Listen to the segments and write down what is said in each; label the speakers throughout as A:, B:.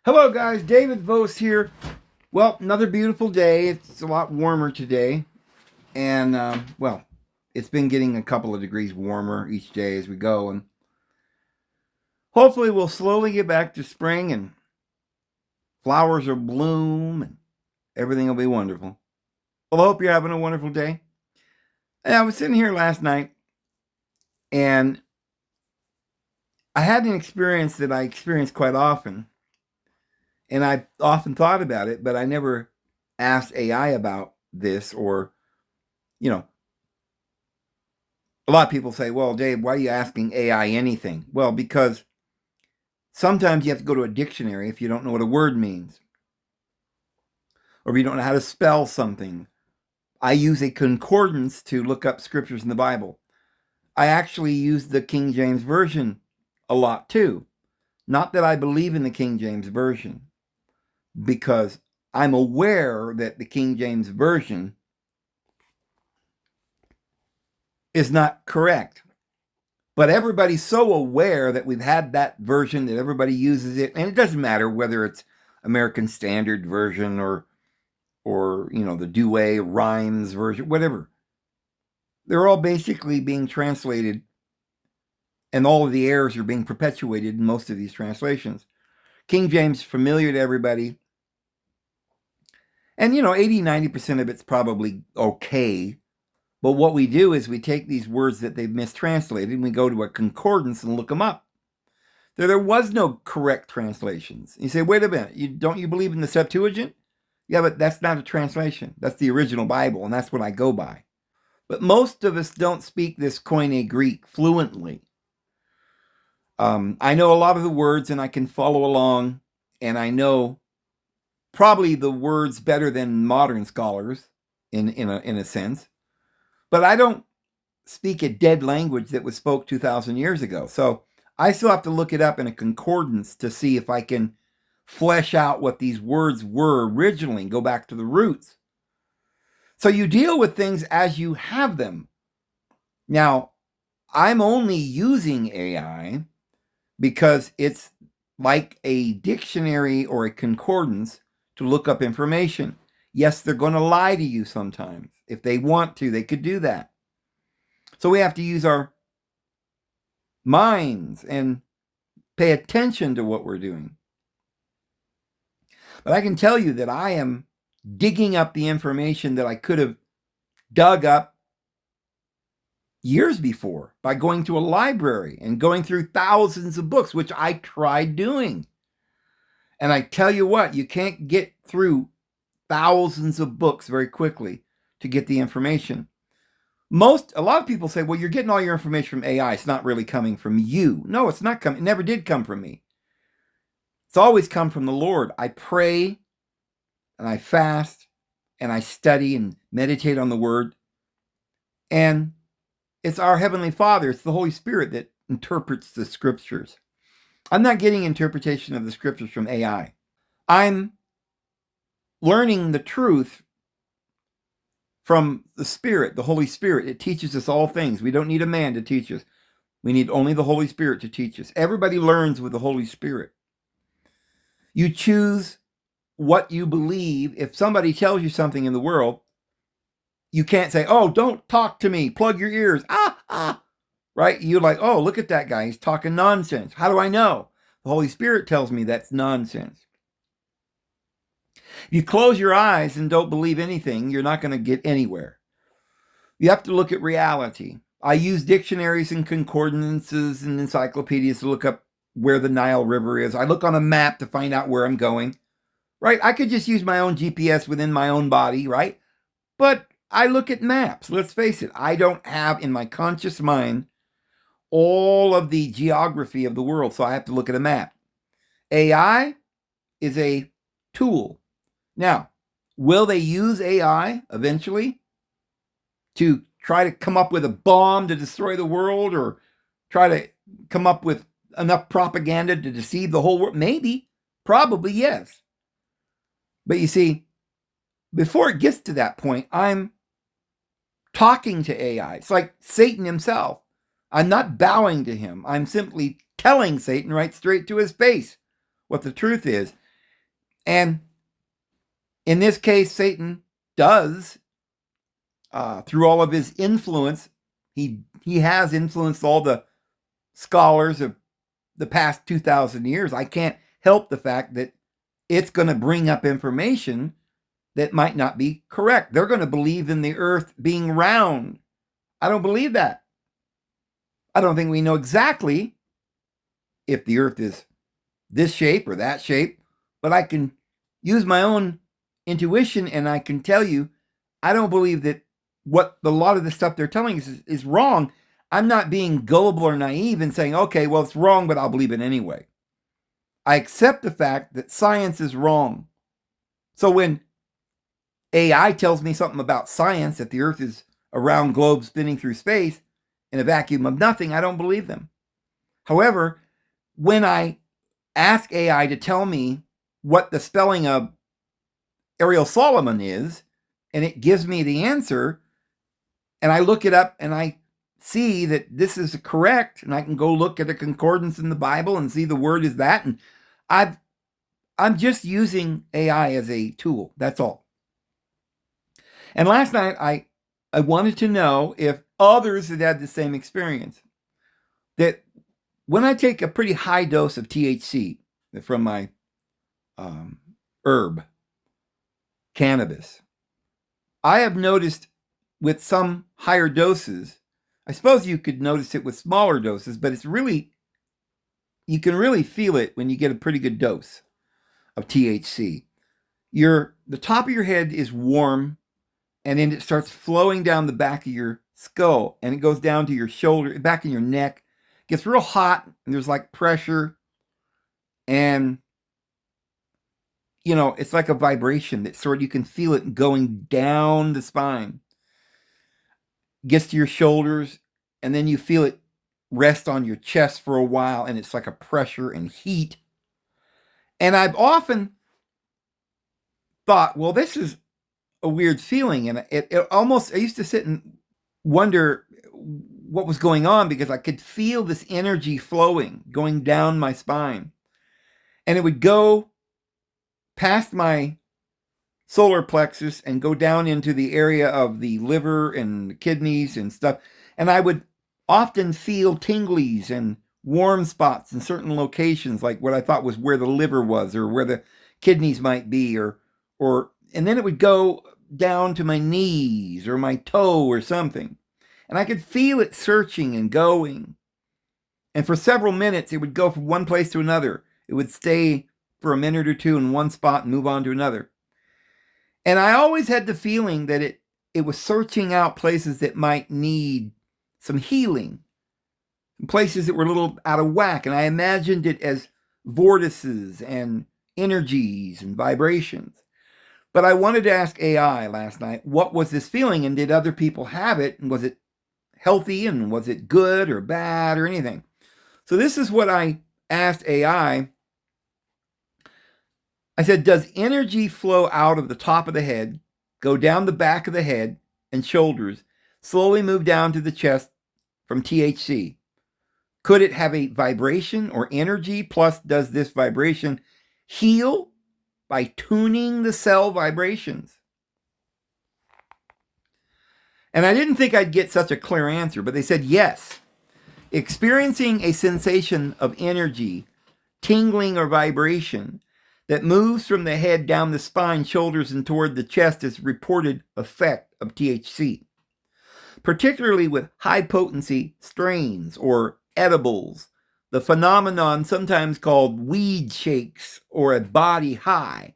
A: Hello, guys. David Vose here. Well, another beautiful day. It's a lot warmer today. And, it's been getting a couple of degrees warmer each day as we go. And hopefully, we'll slowly get back to spring and flowers will bloom and everything will be wonderful. Well, I hope you're having a wonderful day. And I was sitting here last night and I had an experience that I experience quite often. And I often thought about it, but I never asked AI about this or, you know, a lot of people say, well, Dave, why are you asking AI anything? Well, because sometimes you have to go to a dictionary if you don't know what a word means, or if you don't know how to spell something. I use a concordance to look up scriptures in the Bible. I actually use the King James Version a lot too. Not that I believe in the King James Version, because I'm aware that the King James Version is not correct. But everybody's so aware that we've had that version, that everybody uses it, and it doesn't matter whether it's American Standard Version or the Douay Rhymes version, whatever. They're all basically being translated, and all of the errors are being perpetuated in most of these translations. King James, familiar to everybody. And 80-90% of it's probably okay. But what we do is we take these words that they've mistranslated and we go to a concordance and look them up. There was no correct translations. You say, wait a minute, don't you believe in the Septuagint? Yeah, but that's not a translation. That's the original Bible, and that's what I go by. But most of us don't speak this Koine Greek fluently. I know a lot of the words, and I can follow along, and I know probably the words better than modern scholars, in a sense. But I don't speak a dead language that was spoke 2,000 years ago. So I still have to look it up in a concordance to see if I can flesh out what these words were originally and go back to the roots. So you deal with things as you have them. Now, I'm only using AI because it's like a dictionary or a concordance to look up information. Yes, they're going to lie to you sometimes. If they want to, they could do that. So we have to use our minds and pay attention to what we're doing. But I can tell you that I am digging up the information that I could have dug up years before by going to a library and going through thousands of books, which I tried doing. And I tell you what, you can't get through thousands of books very quickly to get the information. A lot of people say, well, you're getting all your information from AI. It's not really coming from you. No, it's not coming. It never did come from me. It's always come from the Lord. I pray and I fast and I study and meditate on the word. And it's our Heavenly Father, it's the Holy Spirit that interprets the scriptures. I'm not getting interpretation of the scriptures from AI. I'm learning the truth from the Spirit, the Holy Spirit. It teaches us all things. We don't need a man to teach us. We need only the Holy Spirit to teach us. Everybody learns with the Holy Spirit. You choose what you believe. If somebody tells you something in the world, you can't say, oh, don't talk to me. Plug your ears. Right? You're like, oh, look at that guy. He's talking nonsense. How do I know? The Holy Spirit tells me that's nonsense. If you close your eyes and don't believe anything, you're not going to get anywhere. You have to look at reality. I use dictionaries and concordances and encyclopedias to look up where the Nile River is. I look on a map to find out where I'm going. Right? I could just use my own GPS within my own body, right? But I look at maps. Let's face it. I don't have in my conscious mind all of the geography of the world, so I have to look at a map. AI is a tool. Now, will they use AI eventually to try to come up with a bomb to destroy the world or try to come up with enough propaganda to deceive the whole world? Maybe. Probably, yes. But you see, before it gets to that point, I'm talking to AI. It's like Satan himself. I'm not bowing to him. I'm simply telling Satan right straight to his face what the truth is. And in this case, Satan does, through all of his influence, he has influenced all the scholars of the past 2,000 years. I can't help the fact that it's going to bring up information that might not be correct. They're going to believe in the earth being round. I don't believe that. I don't think we know exactly if the earth is this shape or that shape, but I can use my own intuition and I can tell you, I don't believe that what a lot of the stuff they're telling us is wrong. I'm not being gullible or naive and saying, okay, well, it's wrong, but I'll believe it anyway. I accept the fact that science is wrong. So when AI tells me something about science, that the earth is a round globe spinning through space in a vacuum of nothing, I don't believe them. However, when I ask AI to tell me what the spelling of Ariel Solomon is, and it gives me the answer, and I look it up and I see that this is correct, and I can go look at a concordance in the Bible and see the word is that, and I'm just using AI as a tool. That's all. And last night I wanted to know if others had had the same experience. That when I take a pretty high dose of THC from my herb, cannabis, I have noticed with some higher doses, I suppose you could notice it with smaller doses, but it's really, you can really feel it when you get a pretty good dose of THC. The top of your head is warm, and then it starts flowing down the back of your skull, and it goes down to your shoulder, back in your neck. It gets real hot, and there's like pressure, and it's like a vibration that sort of, you can feel it going down the spine. Gets to your shoulders, and then you feel it rest on your chest for a while, and it's like a pressure and heat. And I've often thought, well, this is a weird feeling, and it almost, I used to sit and wonder what was going on, because I could feel this energy flowing, going down my spine, and it would go past my solar plexus and go down into the area of the liver and kidneys and stuff. And I would often feel tinglies and warm spots in certain locations, like what I thought was where the liver was or where the kidneys might be, or and then it would go down to my knees or my toe or something. And I could feel it searching and going. And for several minutes, it would go from one place to another. It would stay for a minute or two in one spot and move on to another. And I always had the feeling that it was searching out places that might need some healing, places that were a little out of whack. And I imagined it as vortices and energies and vibrations. But I wanted to ask AI last night, what was this feeling, and did other people have it, and was it healthy, and was it good or bad or anything? So this is what I asked AI. I said, does energy flow out of the top of the head, go down the back of the head and shoulders, slowly move down to the chest from THC? Could it have a vibration or energy? Plus, does this vibration heal by tuning the cell vibrations? And I didn't think I'd get such a clear answer, but they said yes. Experiencing a sensation of energy, tingling, or vibration that moves from the head down the spine, shoulders, and toward the chest is reported effect of THC, particularly with high-potency strains or edibles, the phenomenon sometimes called weed shakes or a body high.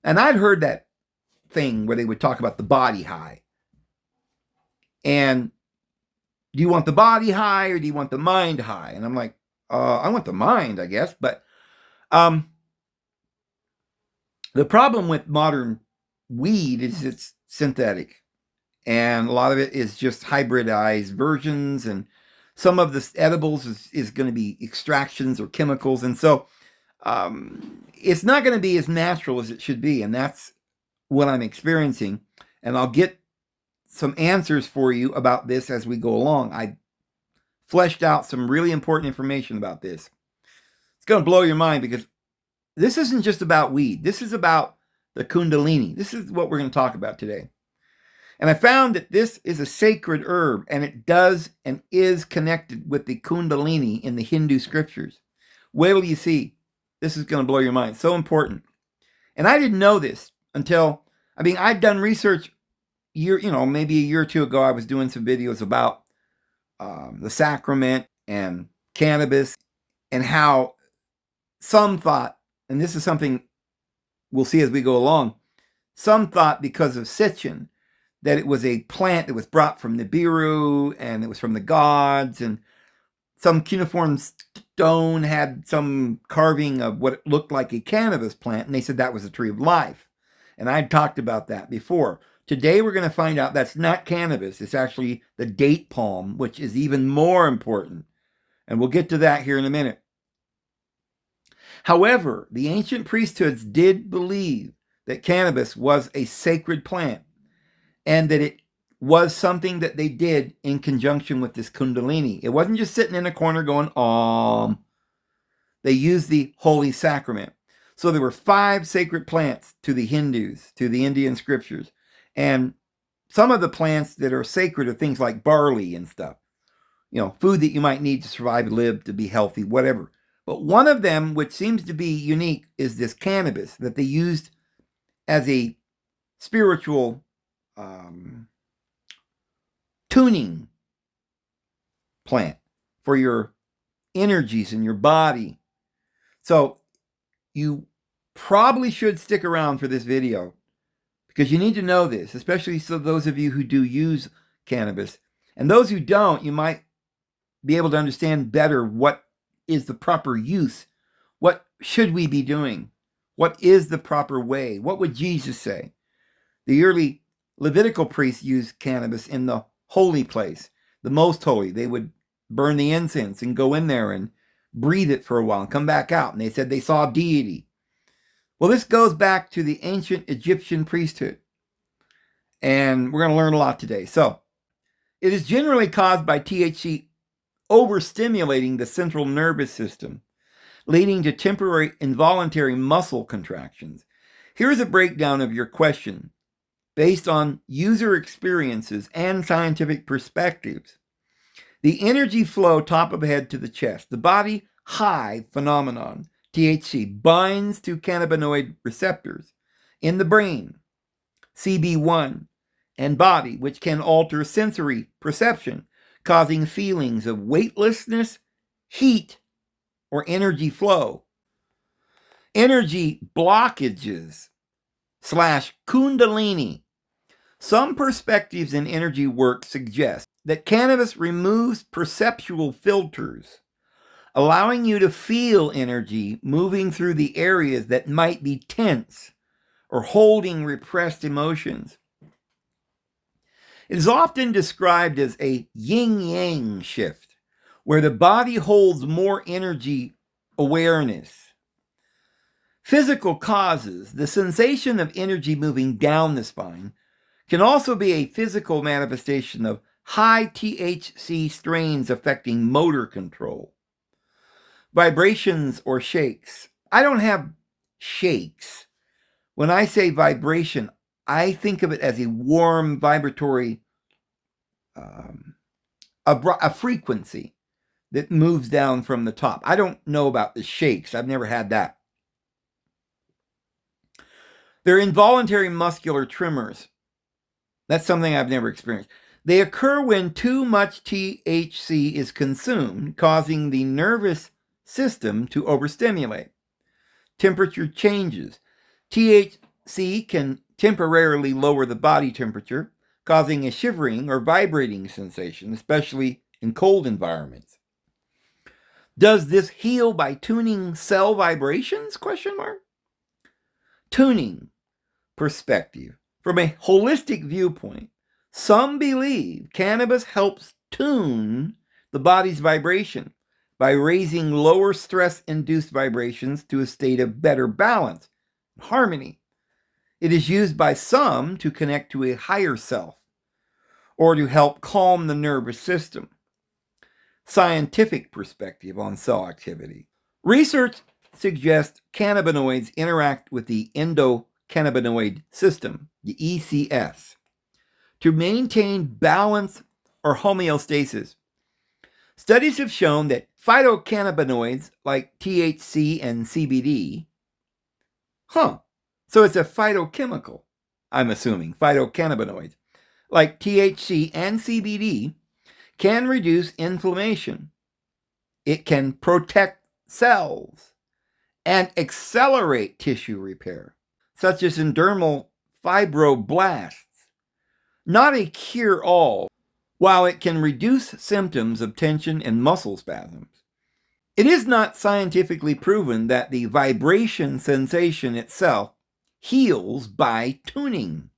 A: And I'd heard that thing where they would talk about the body high. And do you want the body high or do you want the mind high? And I'm like, I want the mind, I guess. But the problem with modern weed is it's synthetic. And a lot of it is just hybridized versions. And some of the edibles is going to be extractions or chemicals. And so it's not going to be as natural as it should be. And that's what I'm experiencing. And I'll get some answers for you about this as we go along. I fleshed out some really important information about this. It's going to blow your mind, because this isn't just about weed. This is about the Kundalini. This is what we're going to talk about today. And I found that this is a sacred herb, and it does and is connected with the Kundalini in the Hindu scriptures. Wait till you see. This is going to blow your mind. So important. And I didn't know this until, I'd done research maybe a year or two ago. I was doing some videos about the sacrament and cannabis, and how some thought, and this is something we'll see as we go along, some thought because of Sitchin that it was a plant that was brought from Nibiru and it was from the gods, and some cuneiform stone had some carving of what looked like a cannabis plant, and they said that was the tree of life. And I'd talked about that before. Today we're going to find out that's not cannabis. It's actually the date palm, which is even more important. And we'll get to that here in a minute. However, the ancient priesthoods did believe that cannabis was a sacred plant, and that it was something that they did in conjunction with this Kundalini. It wasn't just sitting in a corner going, They used the Holy Sacrament. So there were 5 sacred plants to the Hindus, to the Indian scriptures. And some of the plants that are sacred are things like barley and stuff. Food that you might need to survive, live, to be healthy, whatever. But one of them, which seems to be unique, is this cannabis that they used as a spiritual tuning plant for your energies in your body. So you probably should stick around for this video, because you need to know this, especially so those of you who do use cannabis. And those who don't, you might be able to understand better what is the proper use. What should we be doing? What is the proper way? What would Jesus say? The early Levitical priests used cannabis in the holy place, the most holy. They would burn the incense and go in there and breathe it for a while and come back out. And they said they saw deity. Well, this goes back to the ancient Egyptian priesthood. And we're going to learn a lot today. So, it is generally caused by THC overstimulating the central nervous system, leading to temporary involuntary muscle contractions. Here's a breakdown of your question based on user experiences and scientific perspectives. The energy flow top of the head to the chest, the body high phenomenon, THC, binds to cannabinoid receptors in the brain, CB1, and body, which can alter sensory perception, causing feelings of weightlessness, heat, or energy flow. Energy blockages / Kundalini. Some perspectives in energy work suggest that cannabis removes perceptual filters, allowing you to feel energy moving through the areas that might be tense or holding repressed emotions. It is often described as a yin-yang shift, where the body holds more energy awareness. Physical causes, the sensation of energy moving down the spine, can also be a physical manifestation of high THC strains affecting motor control. Vibrations or shakes. I don't have shakes. When I say vibration, I think of it as a warm vibratory, a frequency that moves down from the top. I don't know about the shakes. I've never had that. They're involuntary muscular tremors. That's something I've never experienced. They occur when too much THC is consumed, causing the nervous system to overstimulate. Temperature changes. THC can temporarily lower the body temperature, causing a shivering or vibrating sensation, especially in cold environments. Does this heal by tuning cell vibrations? ? Tuning perspective. From a holistic viewpoint, some believe cannabis helps tune the body's vibration by raising lower stress-induced vibrations to a state of better balance and harmony. It is used by some to connect to a higher self or to help calm the nervous system. Scientific perspective on cell activity. Research suggest cannabinoids interact with the endocannabinoid system, the ECS, to maintain balance or homeostasis. Studies have shown that phytocannabinoids like THC and CBD, so it's a phytochemical, I'm assuming, phytocannabinoids, like THC and CBD can reduce inflammation. It can protect cells and accelerate tissue repair, such as in dermal fibroblasts. Not a cure-all, while it can reduce symptoms of tension and muscle spasms. It is not scientifically proven that the vibration sensation itself heals by tuning.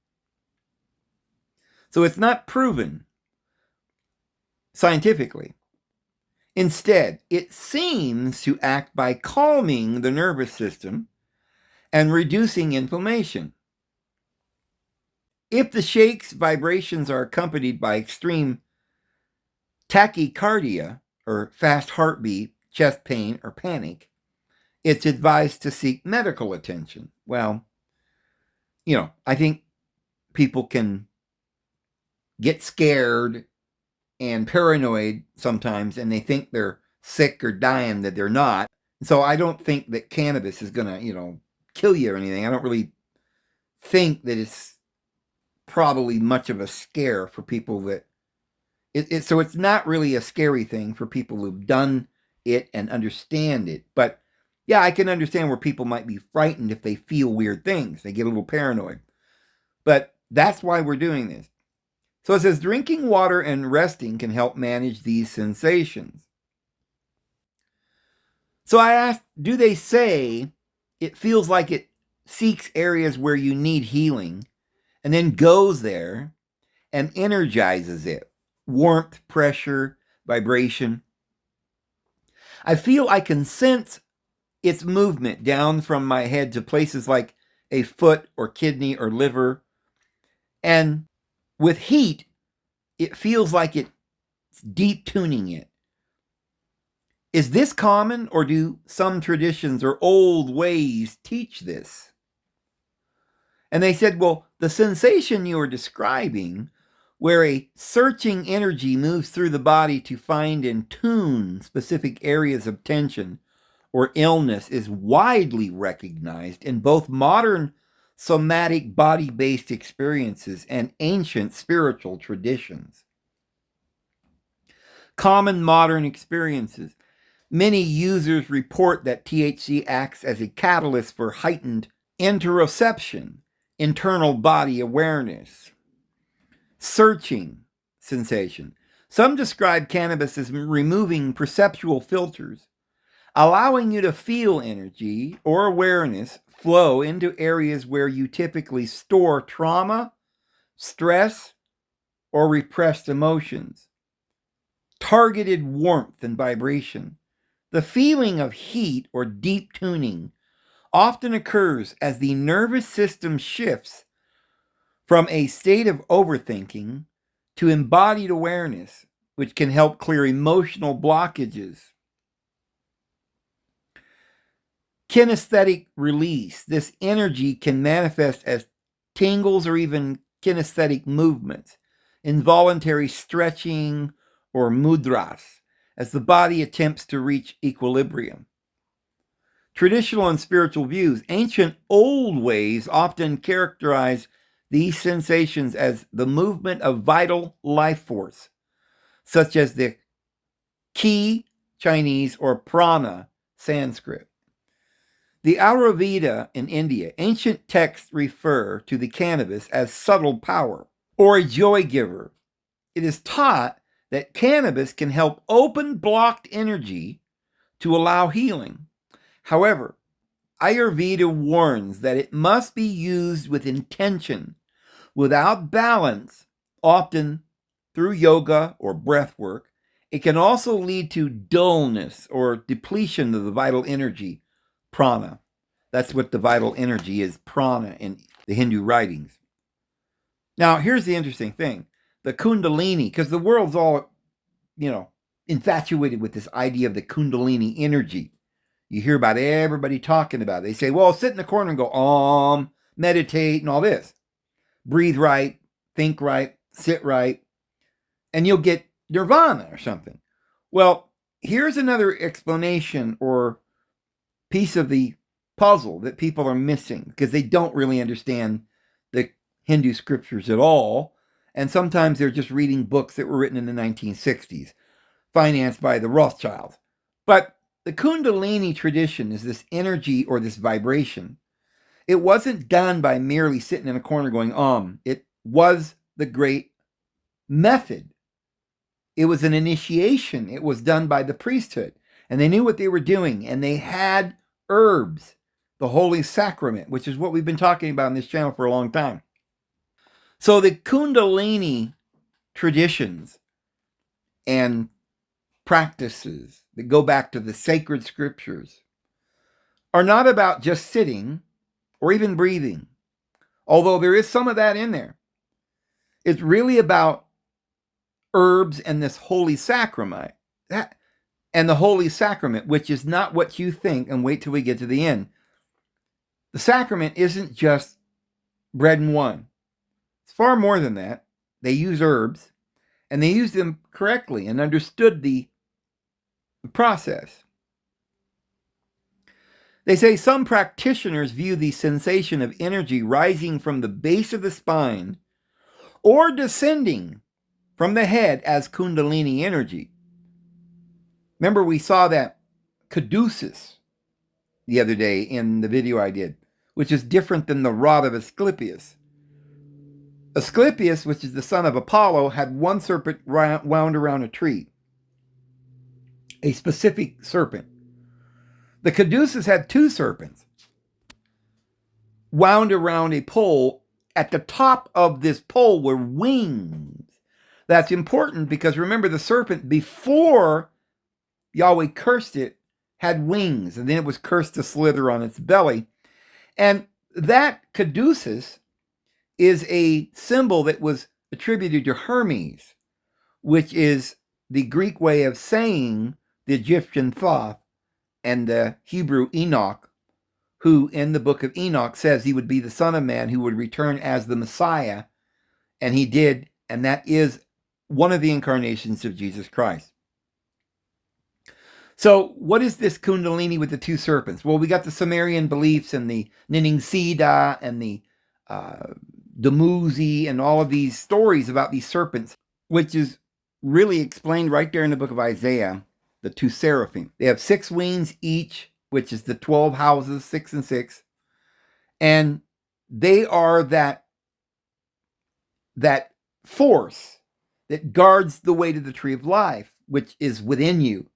A: So it's not proven scientifically. Instead, it seems to act by calming the nervous system and reducing inflammation. If the shake's vibrations are accompanied by extreme tachycardia, or fast heartbeat, chest pain, or panic, it's advised to seek medical attention. Well, I think people can get scared and paranoid sometimes, and they think they're sick or dying that they're not. So I don't think that cannabis is going to, kill you or anything. I don't really think that it's probably much of a scare for people that so it's not really a scary thing for people who've done it and understand it. But yeah, I can understand where people might be frightened if they feel weird things. They get a little paranoid. But that's why we're doing this. So it says drinking water and resting can help manage these sensations. So I asked, do they say it feels like it seeks areas where you need healing and then goes there and energizes it? Warmth, pressure, vibration. I feel I can sense its movement down from my head to places like a foot or kidney or liver. And with heat, it feels like it's deep tuning it. Is this common, or do some traditions or old ways teach this? And they said, well, the sensation you are describing, where a searching energy moves through the body to find and tune specific areas of tension or illness, is widely recognized in both modern somatic body-based experiences and ancient spiritual traditions. Common modern experiences. Many users report that THC acts as a catalyst for heightened interoception, internal body awareness, searching sensation. Some describe cannabis as removing perceptual filters, allowing you to feel energy or awareness flow into areas where you typically store trauma, stress, or repressed emotions. Targeted warmth and vibration. The feeling of heat or deep tuning often occurs as the nervous system shifts from a state of overthinking to embodied awareness, which can help clear emotional blockages. Kinesthetic release. This energy can manifest as tingles or even kinesthetic movements, involuntary stretching, or mudras, as the body attempts to reach equilibrium. Traditional and spiritual views. Ancient old ways often characterize these sensations as the movement of vital life force, such as the ki, Chinese, or prana, Sanskrit. The Ayurveda in India, ancient texts refer to the cannabis as subtle power or a joy giver. It is taught that cannabis can help open blocked energy to allow healing. However, Ayurveda warns that it must be used with intention. Without balance, often through yoga or breath work, it can also lead to dullness or depletion of the vital energy, prana. That's what the vital energy is, prana, in the Hindu writings. Now, here's the interesting thing. The kundalini, because the world's all, infatuated with this idea of the kundalini energy. You hear about everybody talking about it. They say, well, sit in the corner and go, meditate and all this. Breathe right, think right, sit right, and you'll get nirvana or something. Well, here's another explanation or piece of the puzzle that people are missing because they don't really understand the Hindu scriptures at all. And sometimes they're just reading books that were written in the 1960s, financed by the Rothschilds. But the Kundalini tradition is this energy or this vibration. It wasn't done by merely sitting in a corner going, It was the great method. It was an initiation. It was done by the priesthood. And they knew what they were doing. And they had herbs, the Holy Sacrament, which is what we've been talking about on this channel for a long time. So the Kundalini traditions and practices that go back to the sacred scriptures are not about just sitting or even breathing, although there is some of that in there. It's really about herbs and this Holy Sacrament. And the Holy Sacrament, which is not what you think, and wait till we get to the end. The sacrament isn't just bread and wine. It's far more than that. They use herbs, and they use them correctly and understood the process. They say some practitioners view the sensation of energy rising from the base of the spine or descending from the head as Kundalini energy. Remember, we saw that caduceus the other day in the video I did, which is different than the rod of Asclepius. Asclepius, which is the son of Apollo, had one serpent wound around a tree, a specific serpent. The caduceus had two serpents wound around a pole. At the top of this pole were wings. That's important because remember, the serpent, before Yahweh cursed it, had wings, and then it was cursed to slither on its belly. And that caduceus is a symbol that was attributed to Hermes, which is the Greek way of saying the Egyptian Thoth and the Hebrew Enoch, who in the book of Enoch says he would be the Son of Man who would return as the Messiah. And he did, and that is one of the incarnations of Jesus Christ. So what is this Kundalini with the two serpents? Well, we got the Sumerian beliefs and the Niningsida and the Dumuzi and all of these stories about these serpents, which is really explained right there in the book of Isaiah, the two seraphim. They have 6 wings each, which is the 12 houses, 6 and 6. And they are that force that guards the way to the tree of life, which is within you.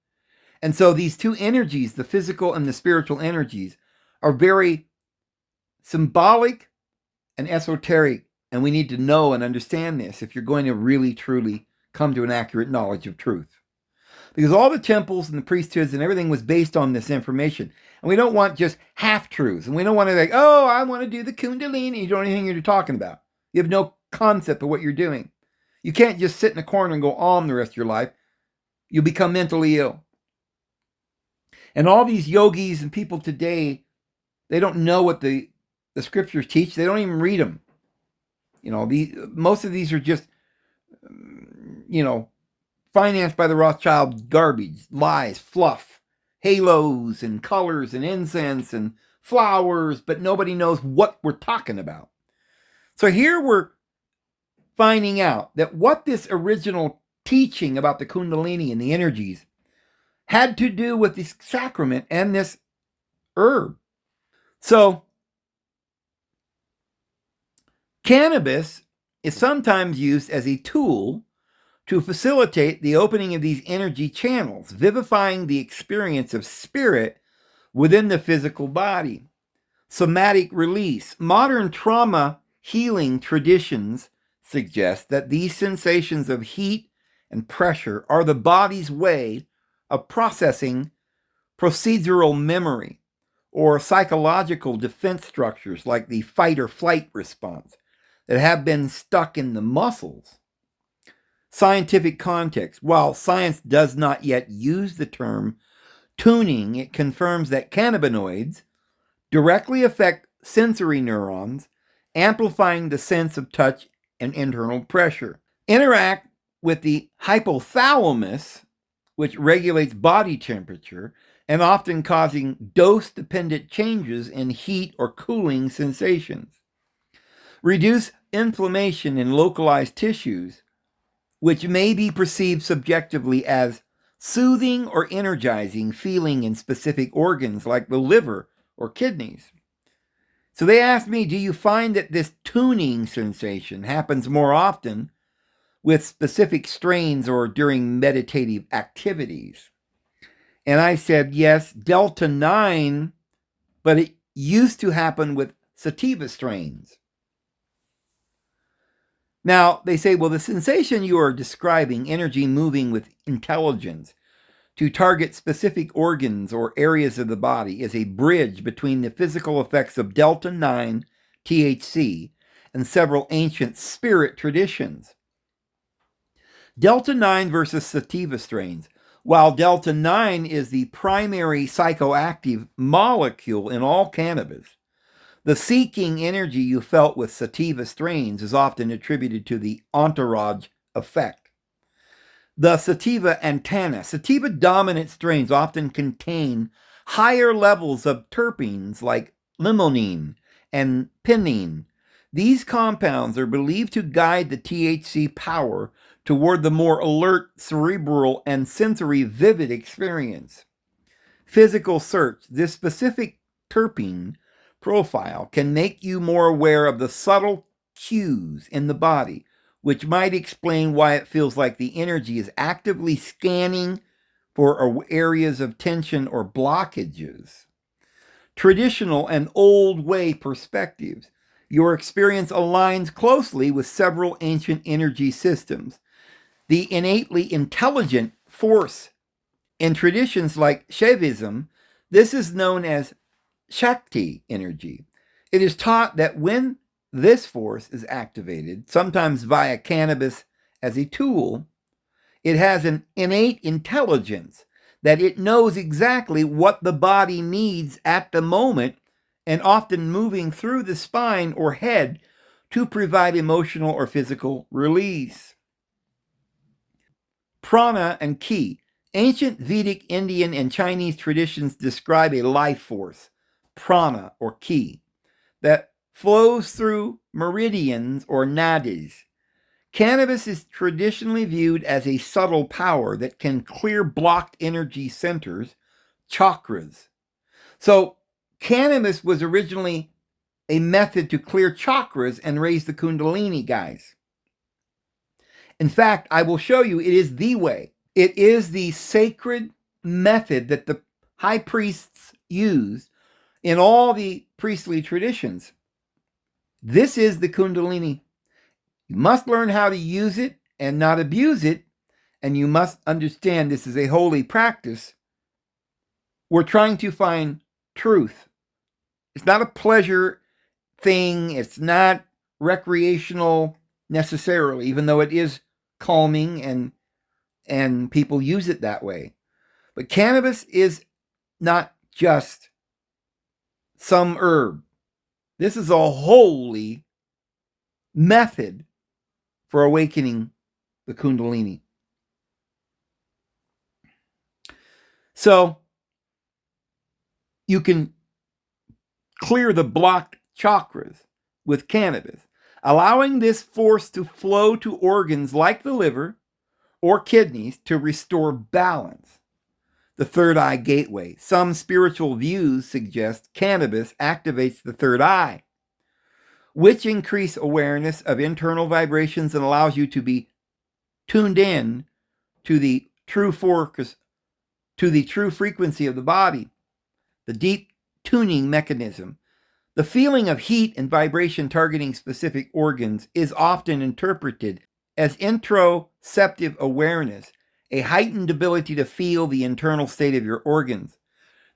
A: And so these two energies, the physical and the spiritual energies, are very symbolic and esoteric. And we need to know and understand this if you're going to really, truly come to an accurate knowledge of truth. Because all the temples and the priesthoods and everything was based on this information. And we don't want just half-truths. And we don't want to like, I want to do the Kundalini. You don't know anything you're talking about. You have no concept of what you're doing. You can't just sit in a corner and go on the rest of your life. You'll become mentally ill. And all these yogis and people today, they don't know what the scriptures teach. They don't even read them. Most of these are just, financed by the Rothschild garbage, lies, fluff, halos and colors and incense and flowers, but nobody knows what we're talking about. So here we're finding out that what this original teaching about the Kundalini and the energies had to do with this sacrament and this herb. So, cannabis is sometimes used as a tool to facilitate the opening of these energy channels, vivifying the experience of spirit within the physical body. Somatic release. Modern trauma healing traditions suggest that these sensations of heat and pressure are the body's way of processing procedural memory or psychological defense structures like the fight or flight response that have been stuck in the muscles. Scientific context. While science does not yet use the term tuning, it confirms that cannabinoids directly affect sensory neurons, amplifying the sense of touch and internal pressure. Interact with the hypothalamus, which regulates body temperature, and often causing dose-dependent changes in heat or cooling sensations. Reduce inflammation in localized tissues, which may be perceived subjectively as soothing or energizing feeling in specific organs like the liver or kidneys. So they asked me, do you find that this tuning sensation happens more often with specific strains or during meditative activities? And I said, yes, Delta 9, but it used to happen with sativa strains. Now, they say, well, the sensation you are describing, energy moving with intelligence to target specific organs or areas of the body, is a bridge between the physical effects of Delta 9 THC and several ancient spirit traditions. Delta 9 versus sativa strains. While Delta 9 is the primary psychoactive molecule in all cannabis, the seeking energy you felt with sativa strains is often attributed to the entourage effect. The sativa antenna. Sativa dominant strains often contain higher levels of terpenes like limonene and pinene. These compounds are believed to guide the THC power toward the more alert, cerebral, and sensory vivid experience. Physical search. This specific terpene profile can make you more aware of the subtle cues in the body, which might explain why it feels like the energy is actively scanning for areas of tension or blockages. Traditional and old way perspectives. Your experience aligns closely with several ancient energy systems. The innately intelligent force in traditions like Shaivism, this is known as Shakti energy. It is taught that when this force is activated, sometimes via cannabis as a tool, it has an innate intelligence that it knows exactly what the body needs at the moment, and often moving through the spine or head to provide emotional or physical release. Prana and ki. Ancient Vedic, Indian, and Chinese traditions describe a life force, prana or ki, that flows through meridians or nadis. Cannabis is traditionally viewed as a subtle power that can clear blocked energy centers, chakras. So, cannabis was originally a method to clear chakras and raise the kundalini, guys. In fact, I will show you it is the way. It is the sacred method that the high priests used in all the priestly traditions. This is the kundalini. You must learn how to use it and not abuse it, and you must understand this is a holy practice. We're trying to find truth. It's not a pleasure thing. It's not recreational necessarily, even though it is calming and people use it that way. But cannabis is not just some herb. This is a holy method for awakening the kundalini. So you can clear the blocked chakras with cannabis, allowing this force to flow to organs like the liver or kidneys to restore balance. The third eye gateway. Some spiritual views suggest cannabis activates the third eye, which increase awareness of internal vibrations and allows you to be tuned in to the true focus, to the true frequency of the body, the deep tuning mechanism. The feeling of heat and vibration targeting specific organs is often interpreted as interoceptive awareness, a heightened ability to feel the internal state of your organs.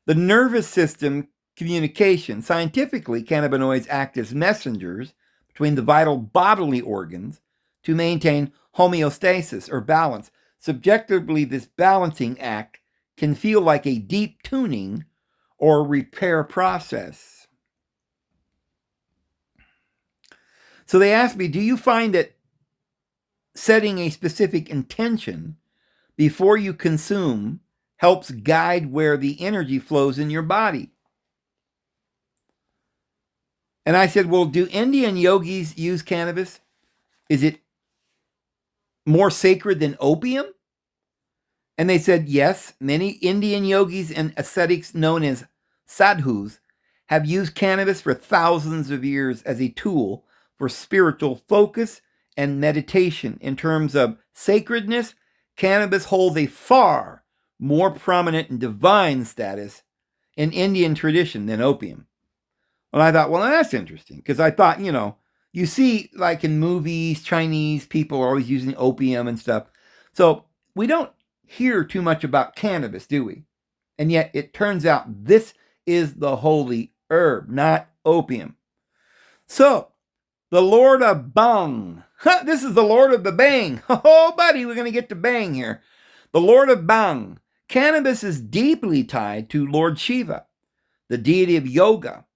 A: The nervous system communication. Scientifically, cannabinoids act as messengers between the vital bodily organs to maintain homeostasis or balance. Subjectively, this balancing act can feel like a deep tuning or repair process. So they asked me, do you find that setting a specific intention before you consume helps guide where the energy flows in your body? And I said, well, do Indian yogis use cannabis? Is it more sacred than opium? And they said, yes, many Indian yogis and ascetics known as sadhus have used cannabis for thousands of years as a tool for spiritual focus and meditation. In terms of sacredness, cannabis holds a far more prominent and divine status in Indian tradition than opium. And I thought, well, that's interesting, because I thought, you see, like in movies, Chinese people are always using opium and stuff. So we don't hear too much about cannabis, do we? And yet it turns out this is the holy herb, not opium. So the Lord of Bang. This is the Lord of the Bang. Oh, buddy, we're going to get to Bang here. The Lord of Bang. Cannabis is deeply tied to Lord Shiva, the deity of yoga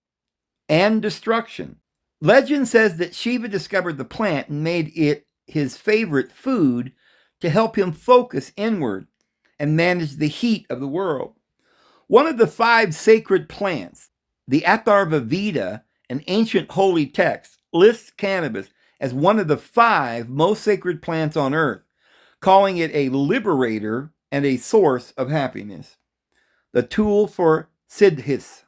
A: and destruction. Legend says that Shiva discovered the plant and made it his favorite food to help him focus inward and manage the heat of the world. One of the 5 sacred plants, the Atharva Veda, an ancient holy text, lists cannabis as one of the 5 most sacred plants on earth, calling it a liberator and a source of happiness, the tool for siddhis.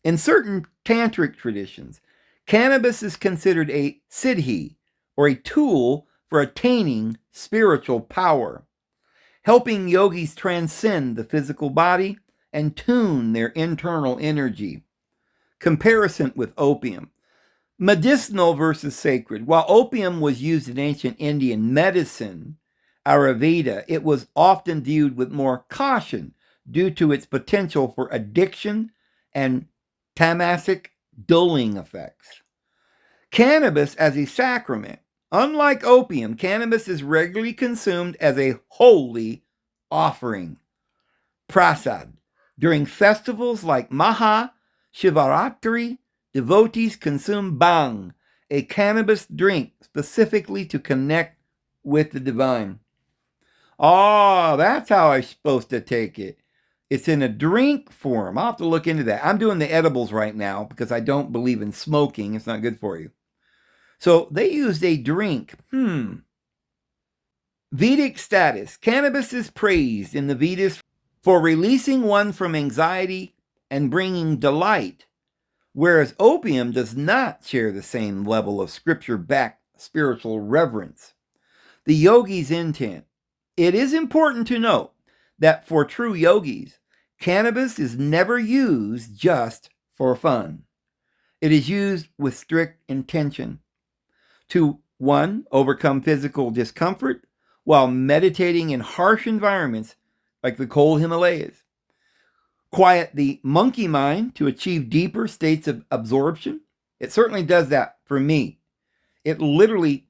A: In certain tantric traditions, cannabis is considered a siddhi, or a tool for attaining spiritual power, helping yogis transcend the physical body and tune their internal energy. Comparison with opium. Medicinal versus sacred. While opium was used in ancient Indian medicine, Ayurveda, it was often viewed with more caution due to its potential for addiction and tamasic dulling effects. Cannabis as a sacrament. Unlike opium, cannabis is regularly consumed as a holy offering, prasad. During festivals like Maha Shivaratri, devotees consume bhang, a cannabis drink specifically to connect with the divine. Oh, that's how I'm supposed to take it. It's in a drink form. I'll have to look into that. I'm doing the edibles right now because I don't believe in smoking. It's not good for you. So they used a drink. Vedic status. Cannabis is praised in the Vedas for releasing one from anxiety and bringing delight, whereas opium does not share the same level of scripture-backed spiritual reverence. The yogi's intent. It is important to note that for true yogis, cannabis is never used just for fun. It is used with strict intention to, 1, overcome physical discomfort while meditating in harsh environments like the cold Himalayas, quiet the monkey mind to achieve deeper states of absorption. It certainly does that for me. It literally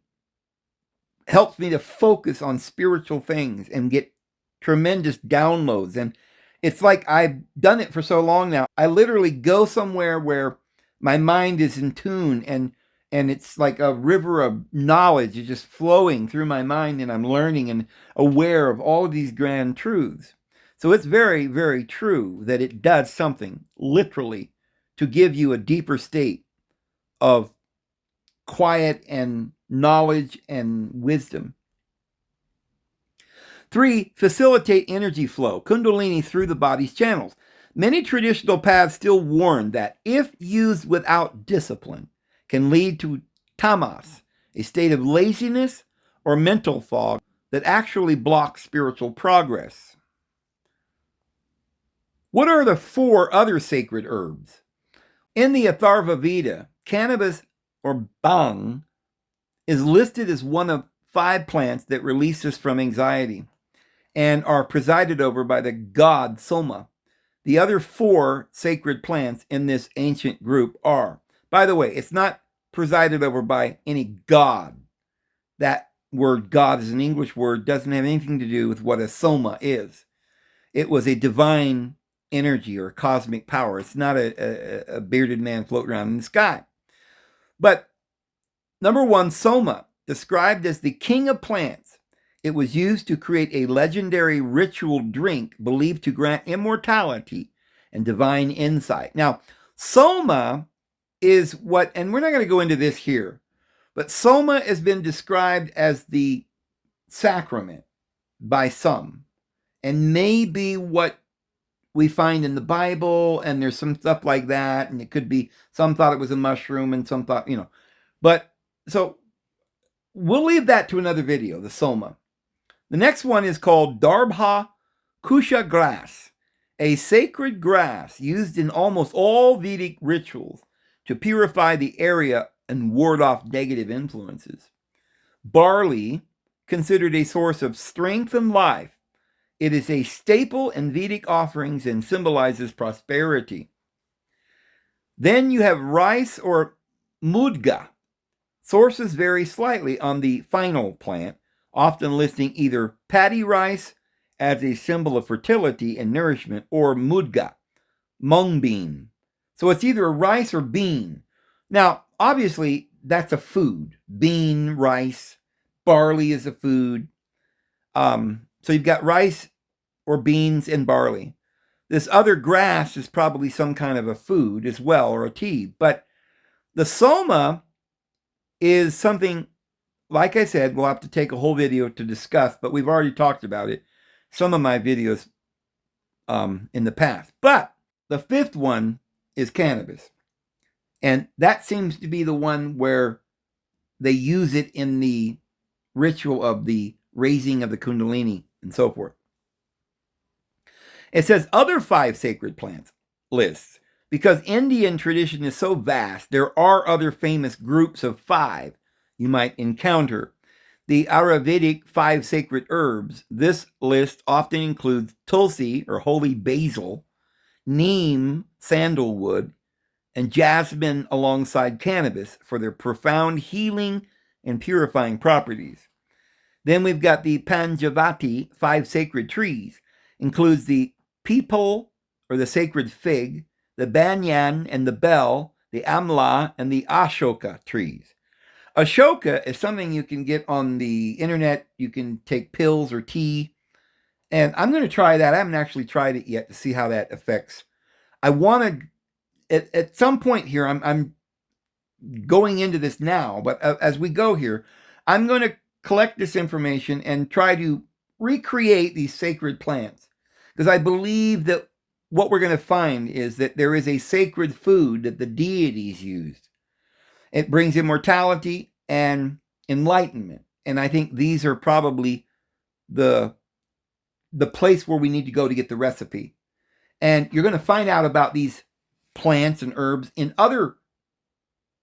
A: helps me to focus on spiritual things and get tremendous downloads. And it's like I've done it for so long now. I literally go somewhere where my mind is in tune, and it's like a river of knowledge is just flowing through my mind, and I'm learning and aware of all of these grand truths. So it's very, very true that it does something literally to give you a deeper state of quiet and knowledge and wisdom. 3, facilitate energy flow, kundalini through the body's channels. Many traditional paths still warn that if used without discipline, can lead to tamas, a state of laziness or mental fog that actually blocks spiritual progress. What are the 4 other sacred herbs? In the Atharva Veda, cannabis, or bhang, is listed as one of 5 plants that release us from anxiety and are presided over by the god Soma. The other 4 sacred plants in this ancient group are, by the way, it's not presided over by any god. That word god is an English word, doesn't have anything to do with what a Soma is. it was a divine energy or cosmic power. It's not a bearded man floating around in the sky. But number one, soma, described as the king of plants. It was used to create a legendary ritual drink believed to grant immortality and divine insight. Now, soma is what, and we're not going to go into this here, but soma has been described as the sacrament by some, and may be what we find in the Bible, and there's some stuff like that, and it could be, some thought it was a mushroom, and some thought, but so we'll leave that to another video, the soma. The next one is called Darbha Kusha grass, a sacred grass used in almost all Vedic rituals to purify the area and ward off negative influences. Barley, considered a source of strength and life, it is a staple in Vedic offerings and symbolizes prosperity. Then you have rice or mudga. Sources vary slightly on the final plant, often listing either paddy rice as a symbol of fertility and nourishment, or mudga, mung bean. So it's either a rice or bean. Now, obviously, that's a food. Bean, rice, barley is a food. So you've got rice or beans and barley. This other grass is probably some kind of a food as well, or a tea. But the soma is something, like I said, we'll have to take a whole video to discuss, but we've already talked about it, some of my videos in the past. But the fifth one is cannabis. And that seems to be the one where they use it in the ritual of the raising of the kundalini and so forth. It says other 5 sacred plants lists. Because Indian tradition is so vast, there are other famous groups of 5 you might encounter. The Ayurvedic 5 sacred herbs. This list often includes tulsi, or holy basil, neem, sandalwood, and jasmine alongside cannabis for their profound healing and purifying properties. Then we've got the Panjavati 5 sacred trees. Includes the peepal, or the sacred fig, the banyan and the bell, the amla, and the ashoka trees. Ashoka is something you can get on the internet. You can take pills or tea. And I'm going to try that. I haven't actually tried it yet to see how that affects. I want to, at some point here, I'm going into this now, but as we go here, I'm going to collect this information and try to recreate these sacred plants. Because I believe that what we're going to find is that there is a sacred food that the deities used. It brings immortality and enlightenment. And I think these are probably the place where we need to go to get the recipe. And you're going to find out about these plants and herbs in other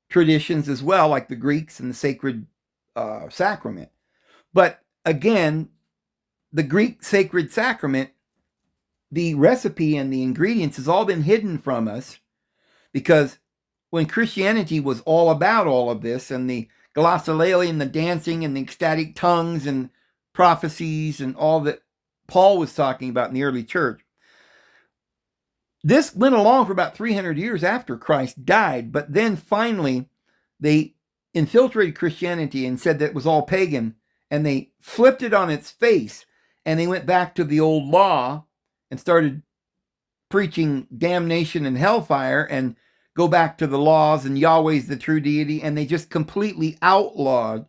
A: traditions as well, like the Greeks and the sacred sacrament. But again, the Greek sacred sacrament, the recipe and the ingredients has all been hidden from us, because when Christianity was all about all of this, and the glossolalia and the dancing and the ecstatic tongues and prophecies and all that Paul was talking about in the early church, this went along for about 300 years after Christ died. But then finally they infiltrated Christianity and said that it was all pagan, and they flipped it on its face, and they went back to the old law and started preaching damnation and hellfire, and go back to the laws, and Yahweh's the true deity, and they just completely outlawed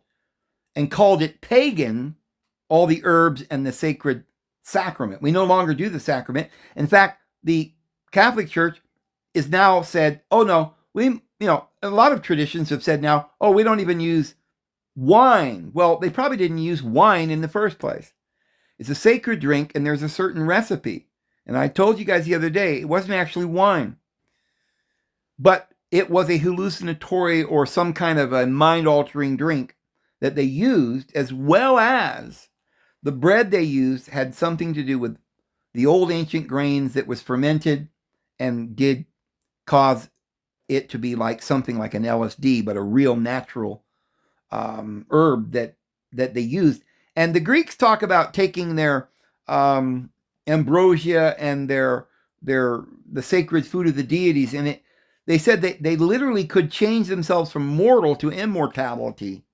A: and called it pagan, all the herbs and the sacred sacrament. We no longer do the sacrament. In fact, the Catholic Church is now said, oh no, a lot of traditions have said now, oh, we don't even use wine. Well, they probably didn't use wine in the first place. It's a sacred drink, and there's a certain recipe. And I told you guys the other day, it wasn't actually wine, but it was a hallucinatory or some kind of a mind-altering drink that they used, as well as the bread they used had something to do with the old ancient grains that was fermented and did cause it to be like something like an LSD, but a real natural herb that they used. And the Greeks talk about taking their ambrosia and the sacred food of the deities. And they said they literally could change themselves from mortal to immortality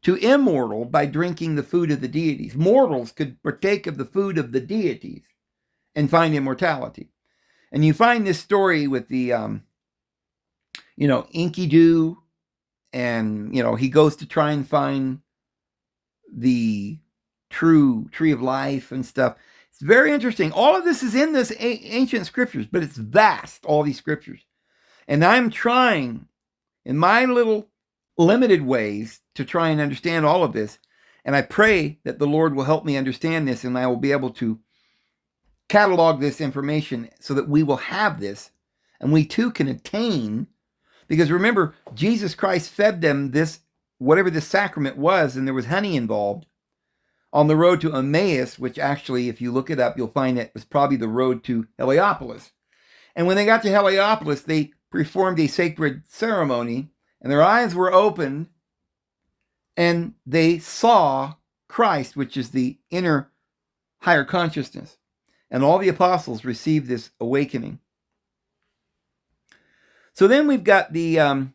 A: to immortal by drinking the food of the deities. Mortals could partake of the food of the deities and find immortality. And you find this story with the Enkidu, and he goes to try and find the true tree of life and stuff. It's very interesting. All of this is in this ancient scriptures, but it's vast, all these scriptures. And I'm trying, in my little limited ways, to try and understand all of this. And I pray that the Lord will help me understand this, and I will be able to catalog this information so that we will have this, and we too can attain. Because remember, Jesus Christ fed them this, whatever this sacrament was, and there was honey involved on the road to Emmaus, which actually, if you look it up, you'll find it was probably the road to Heliopolis. And when they got to Heliopolis, they performed a sacred ceremony, and their eyes were opened, and they saw Christ, which is the inner higher consciousness. And all the apostles received this awakening. So then we've got the,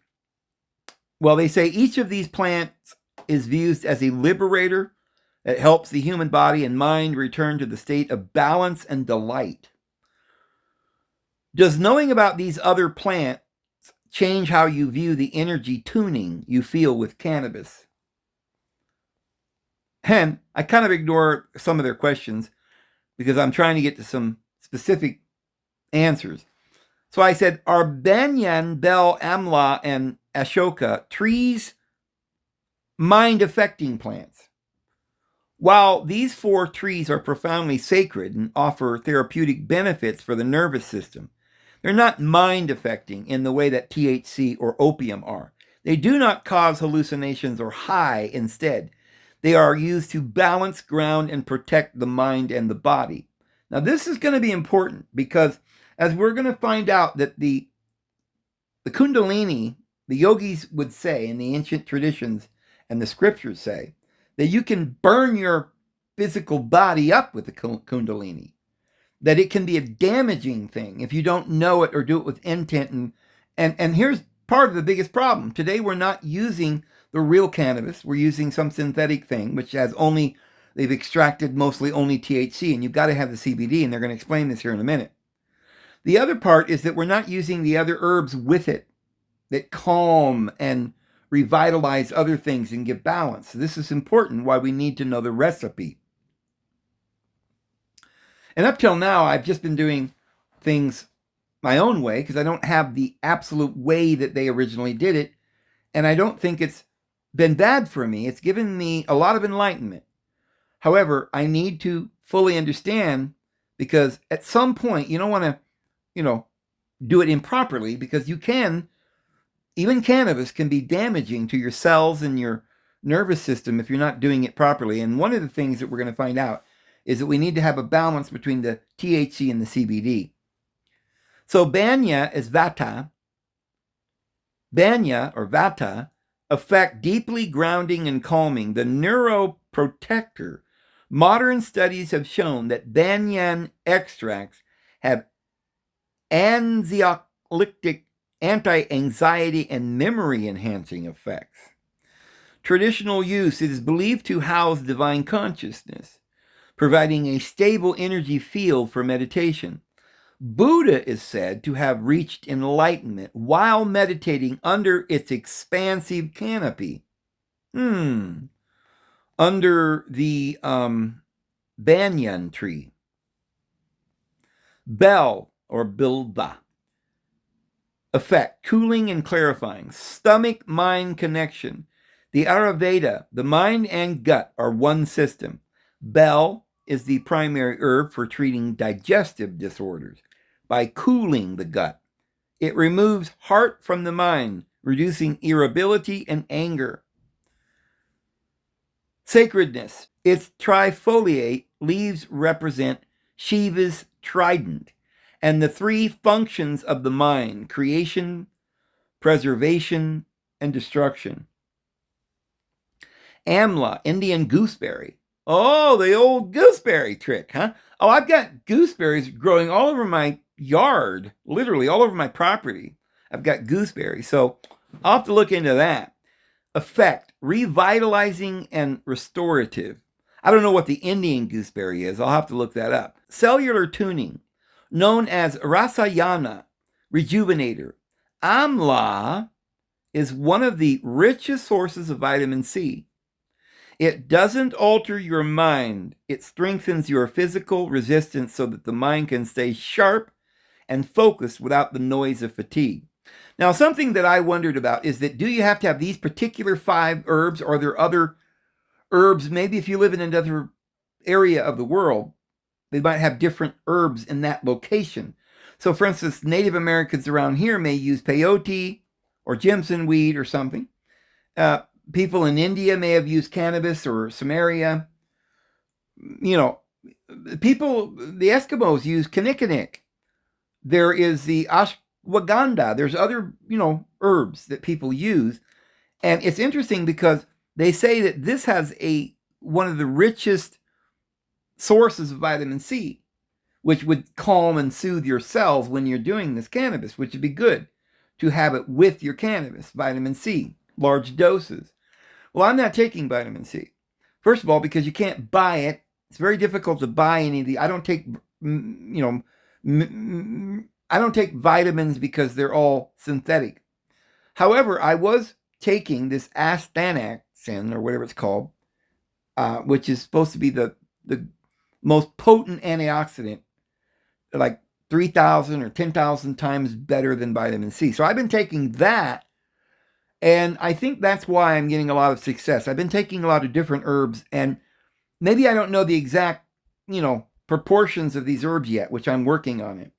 A: they say each of these plants is viewed as a liberator that helps the human body and mind return to the state of balance and delight. Does knowing about these other plants change how you view the energy tuning you feel with cannabis? And I kind of ignore some of their questions because I'm trying to get to some specific answers. So I said, are banyan, bel, amla, and ashoka trees mind-affecting plants? While these 4 trees are profoundly sacred and offer therapeutic benefits for the nervous system, they're not mind-affecting in the way that THC or opium are. They do not cause hallucinations or high. Instead, they are used to balance, ground, and protect the mind and the body. Now, this is going to be important because as we're going to find out that the Kundalini, the yogis would say in the ancient traditions and the scriptures say that you can burn your physical body up with the Kundalini, that it can be a damaging thing if you don't know it or do it with intent. And here's part of the biggest problem. Today we're not using the real cannabis. We're using some synthetic thing, which has they've extracted mostly only THC, and you've got to have the CBD, and they're going to explain this here in a minute. The other part is that we're not using the other herbs with it that calm and revitalize other things and give balance. This is important, why we need to know the recipe. And up till now, I've just been doing things my own way because I don't have the absolute way that they originally did it. And I don't think it's been bad for me. It's given me a lot of enlightenment. However, I need to fully understand, because at some point you don't want to do it improperly, because even cannabis can be damaging to your cells and your nervous system if you're not doing it properly. And one of the things that we're going to find out is that we need to have a balance between the THC and the CBD. So Banya is Vata. Banya or Vata affect deeply grounding and calming, the neuroprotector. Modern studies have shown that banyan extracts have anxiolytic, anti-anxiety, and memory-enhancing effects. Traditional use, it is believed to house divine consciousness, providing a stable energy field for meditation. Buddha is said to have reached enlightenment while meditating under its expansive canopy. Under the banyan tree. Bel or bilba effect, cooling and clarifying, stomach-mind connection. The Ayurveda, the mind and gut are one system. Bel is the primary herb for treating digestive disorders by cooling the gut. It removes heart from the mind, reducing irritability and anger. Sacredness. Its trifoliate leaves represent Shiva's trident and the 3 functions of the mind: creation, preservation, and destruction. Amla, Indian gooseberry, Oh, the old gooseberry trick, huh? Oh, I've got gooseberries growing all over my yard, literally all over my property. I've got gooseberries. So I'll have to look into that. Effect, revitalizing and restorative. I don't know what the Indian gooseberry is. I'll have to look that up. Cellular tuning, known as rasayana, rejuvenator. Amla is one of the richest sources of vitamin C. It doesn't alter your mind. It strengthens your physical resistance so that the mind can stay sharp and focused without the noise of fatigue. Now, something that I wondered about is that do you have to have these particular 5 herbs, or are there other herbs? Maybe if you live in another area of the world, they might have different herbs in that location. So, for instance, Native Americans around here may use peyote or jimson weed or something. People in India may have used cannabis or Samaria. You know, the Eskimos use kinnikinick. There is the ashwagandha. There's other, herbs that people use. And it's interesting because they say that this has one of the richest sources of vitamin C, which would calm and soothe your cells when you're doing this cannabis, which would be good to have it with your cannabis, vitamin C, large doses. Well, I'm not taking vitamin C. First of all, because you can't buy it. It's very difficult to buy any of the. I don't take, I don't take vitamins because they're all synthetic. However, I was taking this astanaxin, or whatever it's called, which is supposed to be the most potent antioxidant, like 3,000 or 10,000 times better than vitamin C. So I've been taking that, and I think that's why I'm getting a lot of success. I've been taking a lot of different herbs, and maybe I don't know the exact, proportions of these herbs yet, which I'm working on it.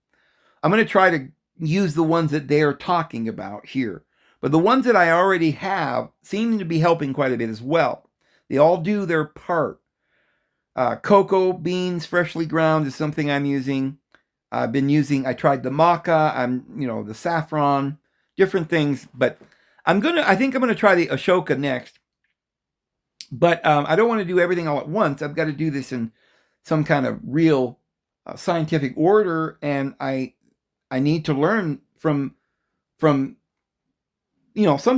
A: I'm going to try to use the ones that they are talking about here. But the ones that I already have seem to be helping quite a bit as well. They all do their part. Cocoa beans, freshly ground, is something I'm using. I tried the maca, the saffron, different things. But I think I'm going to try the Ashoka next. But I don't want to do everything all at once. I've got to do this in some kind of real scientific order, and I need to learn from some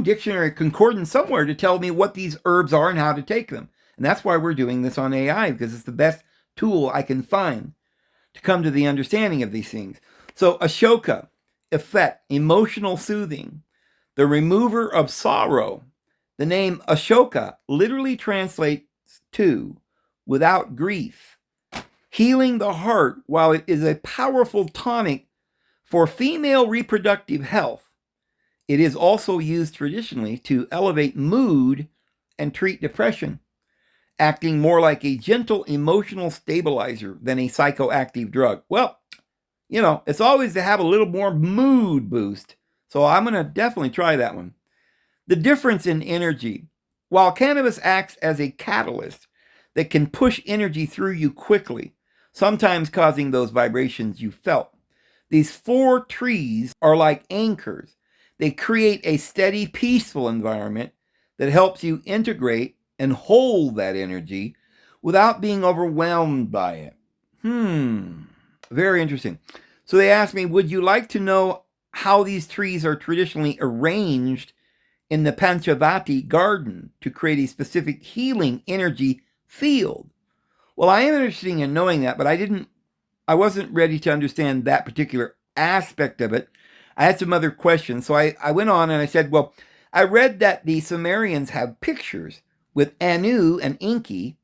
A: dictionary concordance somewhere to tell me what these herbs are and how to take them. And that's why we're doing this on AI, because it's the best tool I can find to come to the understanding of these things. So Ashoka, effect, emotional soothing, the remover of sorrow. The name Ashoka literally translates to without grief, healing the heart, while it is a powerful tonic for female reproductive health. It is also used traditionally to elevate mood and treat depression, acting more like a gentle emotional stabilizer than a psychoactive drug. Well, it's always to have a little more mood boost. So I'm going to definitely try that one. The difference in energy. While cannabis acts as a catalyst that can push energy through you quickly, sometimes causing those vibrations you felt, these 4 trees are like anchors. They create a steady, peaceful environment that helps you integrate and hold that energy without being overwhelmed by it. Very interesting. So they asked me, would you like to know how these trees are traditionally arranged in the Panchavati garden to create a specific healing energy field? Well, I am interested in knowing that, but I wasn't ready to understand that particular aspect of it. I had some other questions. So I went on and I said, well, I read that the Sumerians have pictures with Anu and Enki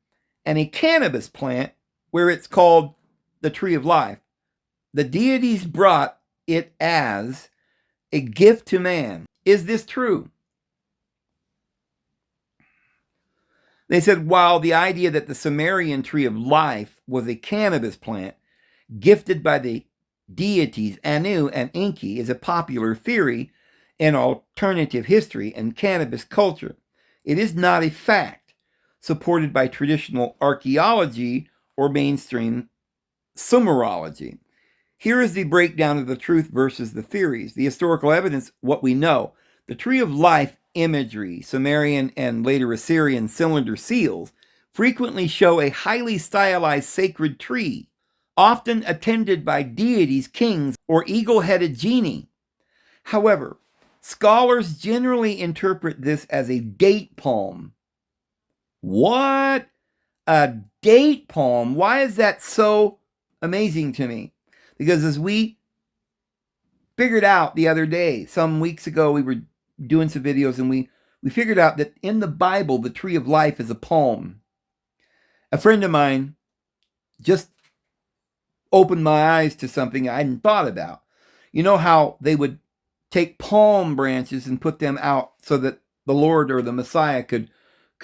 A: and a cannabis plant where it's called the Tree of Life. The deities brought it as a gift to man. Is this true? They said, while the idea that the Sumerian Tree of Life was a cannabis plant gifted by the deities Anu and Enki is a popular theory in alternative history and cannabis culture, it is not a fact supported by traditional archaeology or mainstream Sumerology. Here is the breakdown of the truth versus the theories. The historical evidence, what we know. The Tree of Life imagery, Sumerian and later Assyrian cylinder seals, frequently show a highly stylized sacred tree, often attended by deities, kings, or eagle-headed genii. However, scholars generally interpret this as a date palm. What? A date palm? Why is that so amazing to me? Because as we figured out the other day, some weeks ago, we were doing some videos and we figured out that in the Bible, the tree of life is a palm. A friend of mine just opened my eyes to something I hadn't thought about. You know how they would take palm branches and put them out so that the Lord or the Messiah could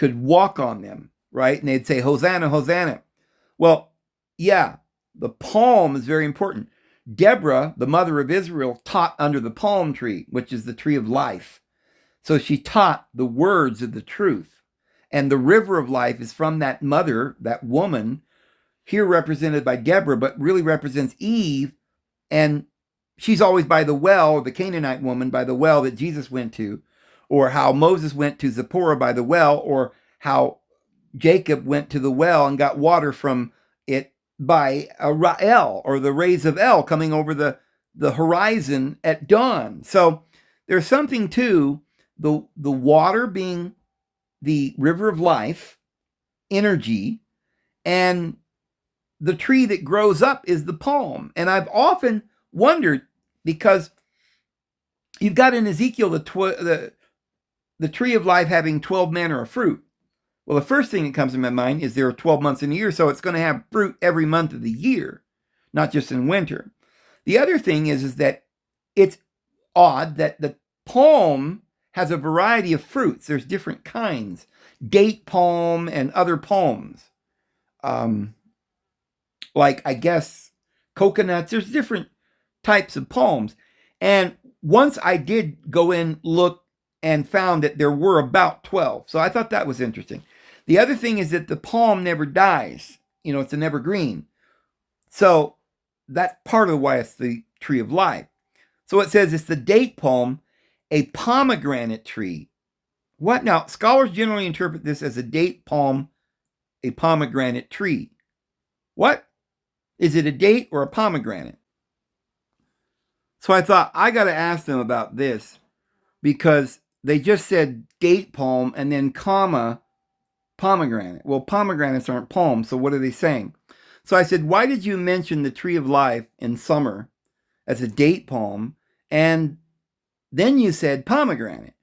A: walk on them, right? And they'd say, Hosanna, Hosanna. Well, yeah, the palm is very important. Deborah, the mother of Israel, taught under the palm tree, which is the tree of life. So she taught the words of the truth. And the river of life is from that mother, that woman, here represented by Deborah, but really represents Eve. And she's always by the well, the Canaanite woman by the well that Jesus went to, or how Moses went to Zipporah by the well, or how Jacob went to the well and got water from it by El, or the rays of El coming over the horizon at dawn. So there's something to the water being the river of life, energy, and the tree that grows up is the palm. And I've often wondered, because you've got in Ezekiel the tree of life having 12 manner of fruit. Well, the first thing that comes to my mind is there are 12 months in a year, so it's going to have fruit every month of the year, not just in winter. The other thing is that it's odd that the palm has a variety of fruits. There's different kinds, date palm and other palms. Like, I guess, coconuts. There's different types of palms. And once I did go in, look, and found that there were about 12. So I thought that was interesting. The other thing is that the palm never dies. You know, it's an evergreen. So that's part of why it's the tree of life. So it says it's the date palm, a pomegranate tree. What? Now, scholars generally interpret this as a date palm, a pomegranate tree. What? Is it a date or a pomegranate? So I thought, I got to ask them about this, because they just said date palm and then comma pomegranate. Well, pomegranates aren't palms, so what are they saying? So I said, why did you mention the tree of life in summer as a date palm, and then you said pomegranate?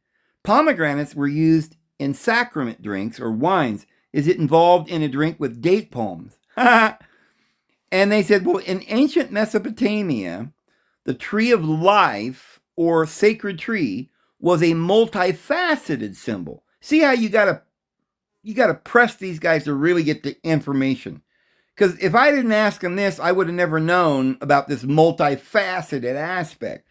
A: Pomegranates were used in sacrament drinks or wines. Is it involved in a drink with date palms? And they said, well, in ancient Mesopotamia, the tree of life or sacred tree was a multifaceted symbol. See how you gotta press these guys to really get the information. Because if I didn't ask them this, I would have never known about this multifaceted aspect.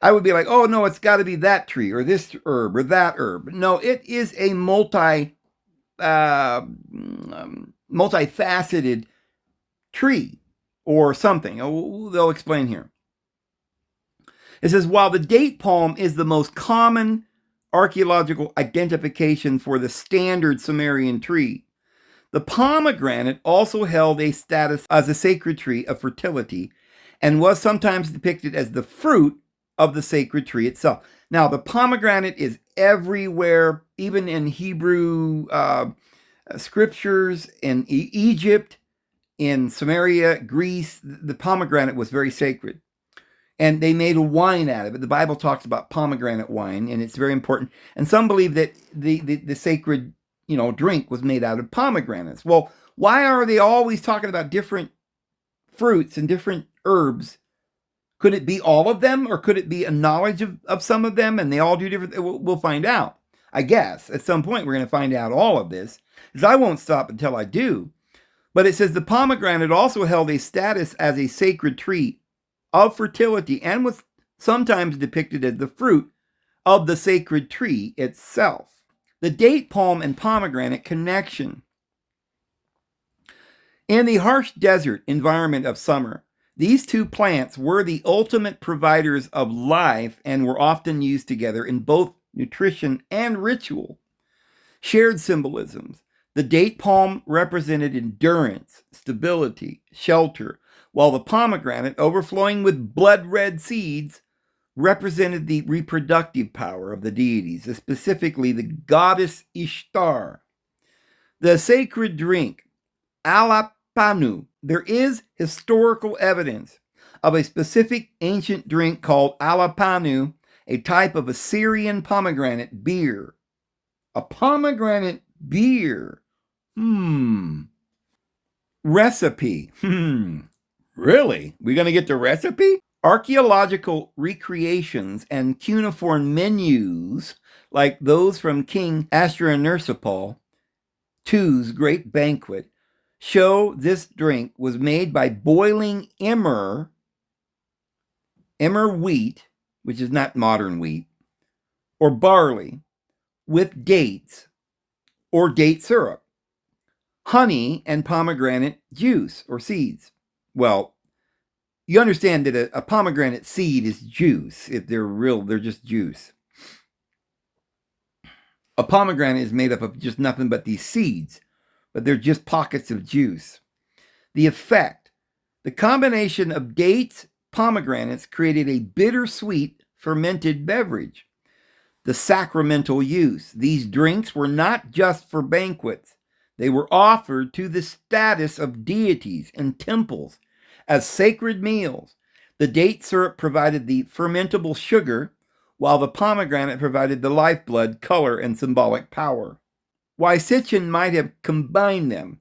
A: I would be like, oh no, it's got to be that tree or this herb or that herb. No, it is a multifaceted tree or something. They'll explain here. It says, while the date palm is the most common archaeological identification for the standard Sumerian tree, the pomegranate also held a status as a sacred tree of fertility and was sometimes depicted as the fruit of the sacred tree itself. Now, the pomegranate is everywhere, even in Hebrew scriptures, in Egypt, in Samaria, Greece. The pomegranate was very sacred. And they made a wine out of it. The Bible talks about pomegranate wine, and it's very important. And some believe that the sacred, drink was made out of pomegranates. Well, why are they always talking about different fruits and different herbs? Could it be all of them, or could it be a knowledge of some of them, and they all do different? We'll find out. I guess at some point we're going to find out all of this, because I won't stop until I do. But it says the pomegranate also held a status as a sacred tree of fertility and was sometimes depicted as the fruit of the sacred tree itself. The date palm and pomegranate connection. In the harsh desert environment of summer, these two plants were the ultimate providers of life and were often used together in both nutrition and ritual. Shared symbolisms. The date palm represented endurance, stability, shelter, while the pomegranate, overflowing with blood red seeds, represented the reproductive power of the deities, specifically the goddess Ishtar. The sacred drink, alapanu, there is historical evidence of a specific ancient drink called alapanu, a type of Assyrian pomegranate beer. A pomegranate beer. Recipe. Really? We going to get the recipe? Archaeological recreations and cuneiform menus, like those from King Ashurnasirpal II's Great Banquet, show this drink was made by boiling emmer wheat, which is not modern wheat, or barley, with dates or date syrup, honey, and pomegranate juice or seeds. Well, you understand that a pomegranate seed is juice. If they're just juice. A pomegranate is made up of just nothing but these seeds, but they're just pockets of juice. The effect, the combination of dates, pomegranates created a bittersweet fermented beverage. The sacramental use. These drinks were not just for banquets. They were offered to the status of deities in temples as sacred meals. The date syrup provided the fermentable sugar, while the pomegranate provided the lifeblood, color, and symbolic power. Why Sitchin might have combined them.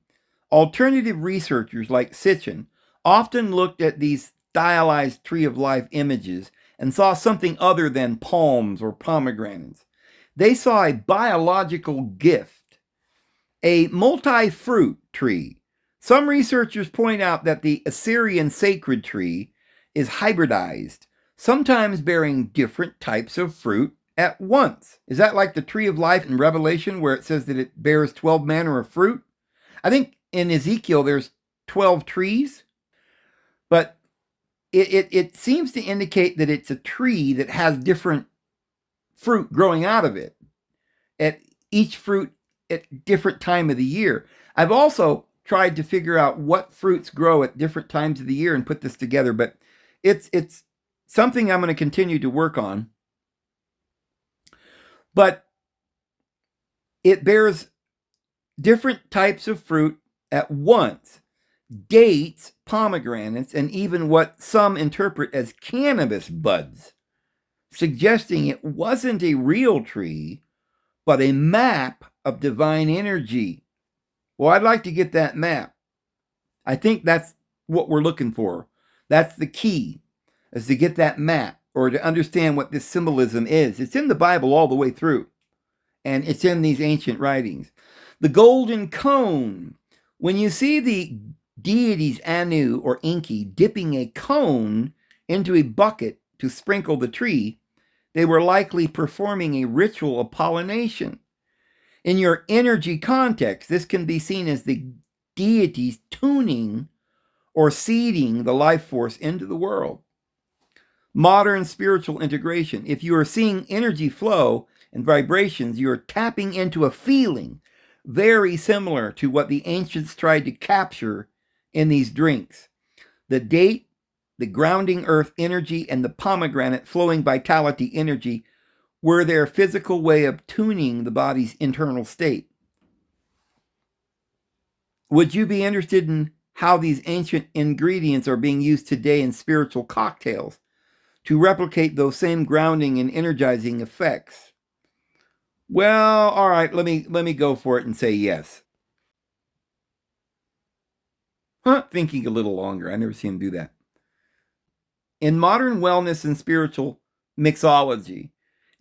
A: Alternative researchers like Sitchin often looked at these stylized tree of life images and saw something other than palms or pomegranates. They saw a biological gift, a multi-fruit tree. Some researchers point out that the Assyrian sacred tree is hybridized, sometimes bearing different types of fruit at once. Is that like the tree of life in Revelation where it says that it bears 12 manner of fruit? I think in Ezekiel there's 12 trees, but it seems to indicate that it's a tree that has different fruit growing out of it, at each fruit at different time of the year. I've also tried to figure out what fruits grow at different times of the year and put this together, but it's something I'm going to continue to work on. But it bears different types of fruit at once. Dates, pomegranates, and even what some interpret as cannabis buds, suggesting it wasn't a real tree, but a map of divine energy. Well, I'd like to get that map. I think that's what we're looking for. That's the key, is to get that map or to understand what this symbolism is. It's in the Bible all the way through, and it's in these ancient writings. The golden cone. When you see the deities Anu or Enki dipping a cone into a bucket to sprinkle the tree, they were likely performing a ritual of pollination. In your energy context, this can be seen as the deities tuning or seeding the life force into the world. Modern spiritual integration. If you are seeing energy flow and vibrations, you are tapping into a feeling very similar to what the ancients tried to capture in these drinks. The date, the grounding earth energy, and the pomegranate flowing vitality energy were their physical way of tuning the body's internal state. Would you be interested in how these ancient ingredients are being used today in spiritual cocktails to replicate those same grounding and energizing effects? Well, all right, let me go for it and say yes. Thinking a little longer. I never see him do that. In modern wellness and spiritual mixology,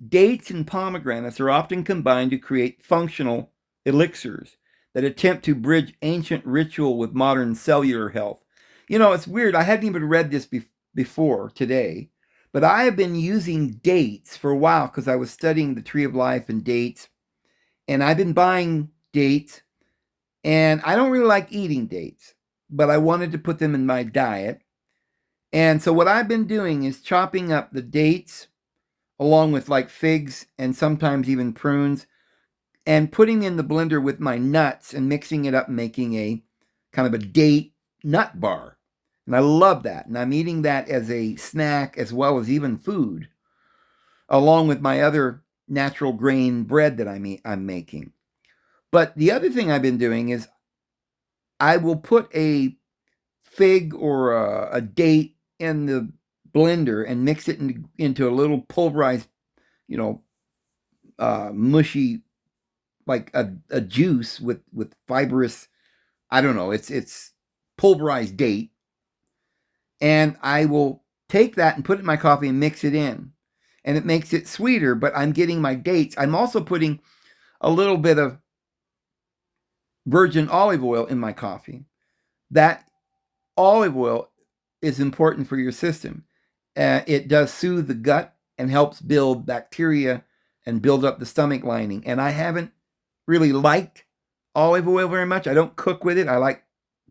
A: dates and pomegranates are often combined to create functional elixirs that attempt to bridge ancient ritual with modern cellular health. You know, it's weird. I hadn't even read this before today, but I have been using dates for a while because I was studying the tree of life and dates, and I've been buying dates, and I don't really like eating dates, but I wanted to put them in my diet. And so what I've been doing is chopping up the dates along with like figs and sometimes even prunes, and putting in the blender with my nuts and mixing it up, making a kind of a date nut bar. And I love that. And I'm eating that as a snack as well as even food, along with my other natural grain bread that I'm making. But the other thing I've been doing is I will put a fig or a date in the blender and mix it into a little pulverized, mushy, like a juice with fibrous, I don't know, it's pulverized date. And I will take that and put it in my coffee and mix it in. And it makes it sweeter, but I'm getting my dates. I'm also putting a little bit of virgin olive oil in my coffee. That olive oil is important for your system. It does soothe the gut and helps build bacteria and build up the stomach lining. And I haven't really liked olive oil very much. I don't cook with it. I like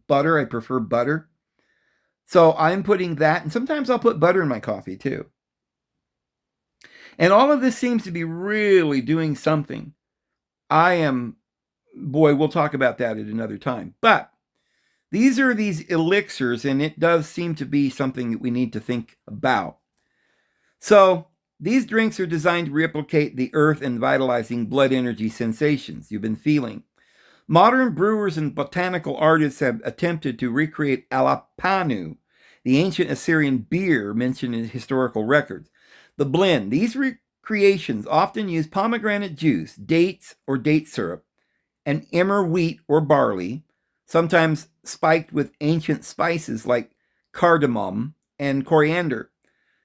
A: butter. I prefer butter. So I'm putting that, and sometimes I'll put butter in my coffee too. And all of this seems to be really doing something. Boy, we'll talk about that at another time. But these are these elixirs, and it does seem to be something that we need to think about. So these drinks are designed to replicate the earth and vitalizing blood energy sensations you've been feeling. Modern brewers and botanical artists have attempted to recreate alapanu, the ancient Assyrian beer mentioned in historical records. The blend, these recreations often use pomegranate juice, dates or date syrup, and emmer wheat or barley, sometimes spiked with ancient spices like cardamom and coriander.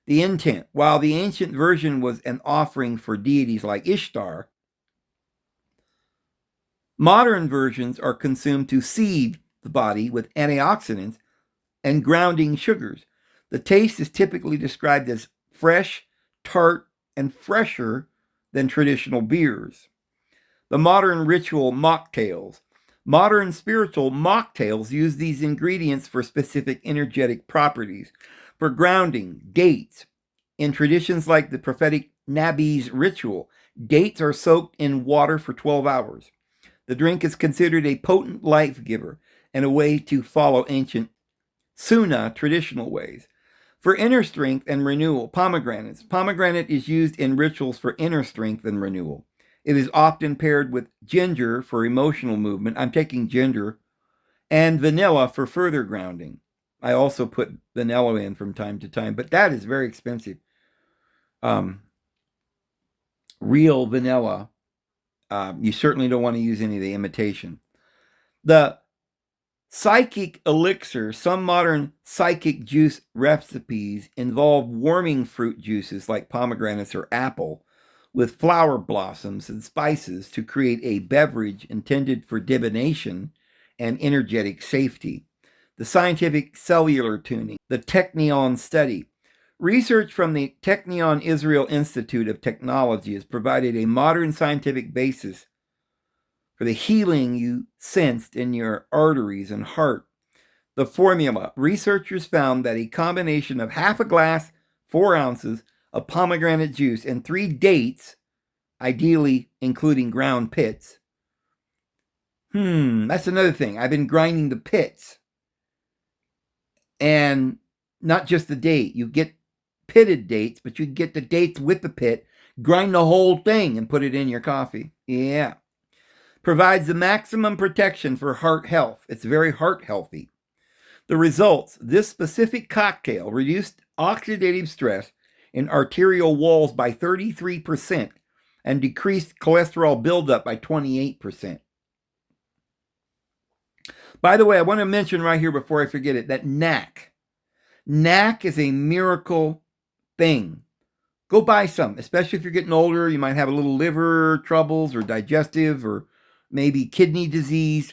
A: The intent, while the ancient version was an offering for deities like Ishtar, modern versions are consumed to seed the body with antioxidants and grounding sugars. The taste is typically described as fresh, tart, and fresher than traditional beers. The modern ritual mocktails. Modern spiritual mocktails use these ingredients for specific energetic properties. For grounding, dates. In traditions like the prophetic Nabi's ritual, dates are soaked in water for 12 hours. The drink is considered a potent life giver and a way to follow ancient Sunnah traditional ways. For inner strength and renewal, pomegranates. Pomegranate is used in rituals for inner strength and renewal. It is often paired with ginger for emotional movement. I'm taking ginger. And vanilla for further grounding. I also put vanilla in from time to time, but that is very expensive. Real vanilla. You certainly don't want to use any of the imitation. The psychic elixir, some modern psychic juice recipes involve warming fruit juices like pomegranates or apple with flower blossoms and spices to create a beverage intended for divination and energetic safety. The scientific cellular tuning, the Technion study. Research from the Technion Israel Institute of Technology has provided a modern scientific basis for the healing you sensed in your arteries and heart. The formula. Researchers found that a combination of half a glass, 4 ounces of pomegranate juice, and 3 dates, ideally including ground pits. That's another thing. I've been grinding the pits. And not just the date. You get pitted dates, but you get the dates with the pit. Grind the whole thing and put it in your coffee. Yeah. Provides the maximum protection for heart health. It's very heart healthy. The results, this specific cocktail reduced oxidative stress in arterial walls by 33% and decreased cholesterol buildup by 28%. By the way, I want to mention right here before I forget it, that NAC. NAC is a miracle thing. Go buy some, especially if you're getting older. You might have a little liver troubles or digestive or maybe kidney disease.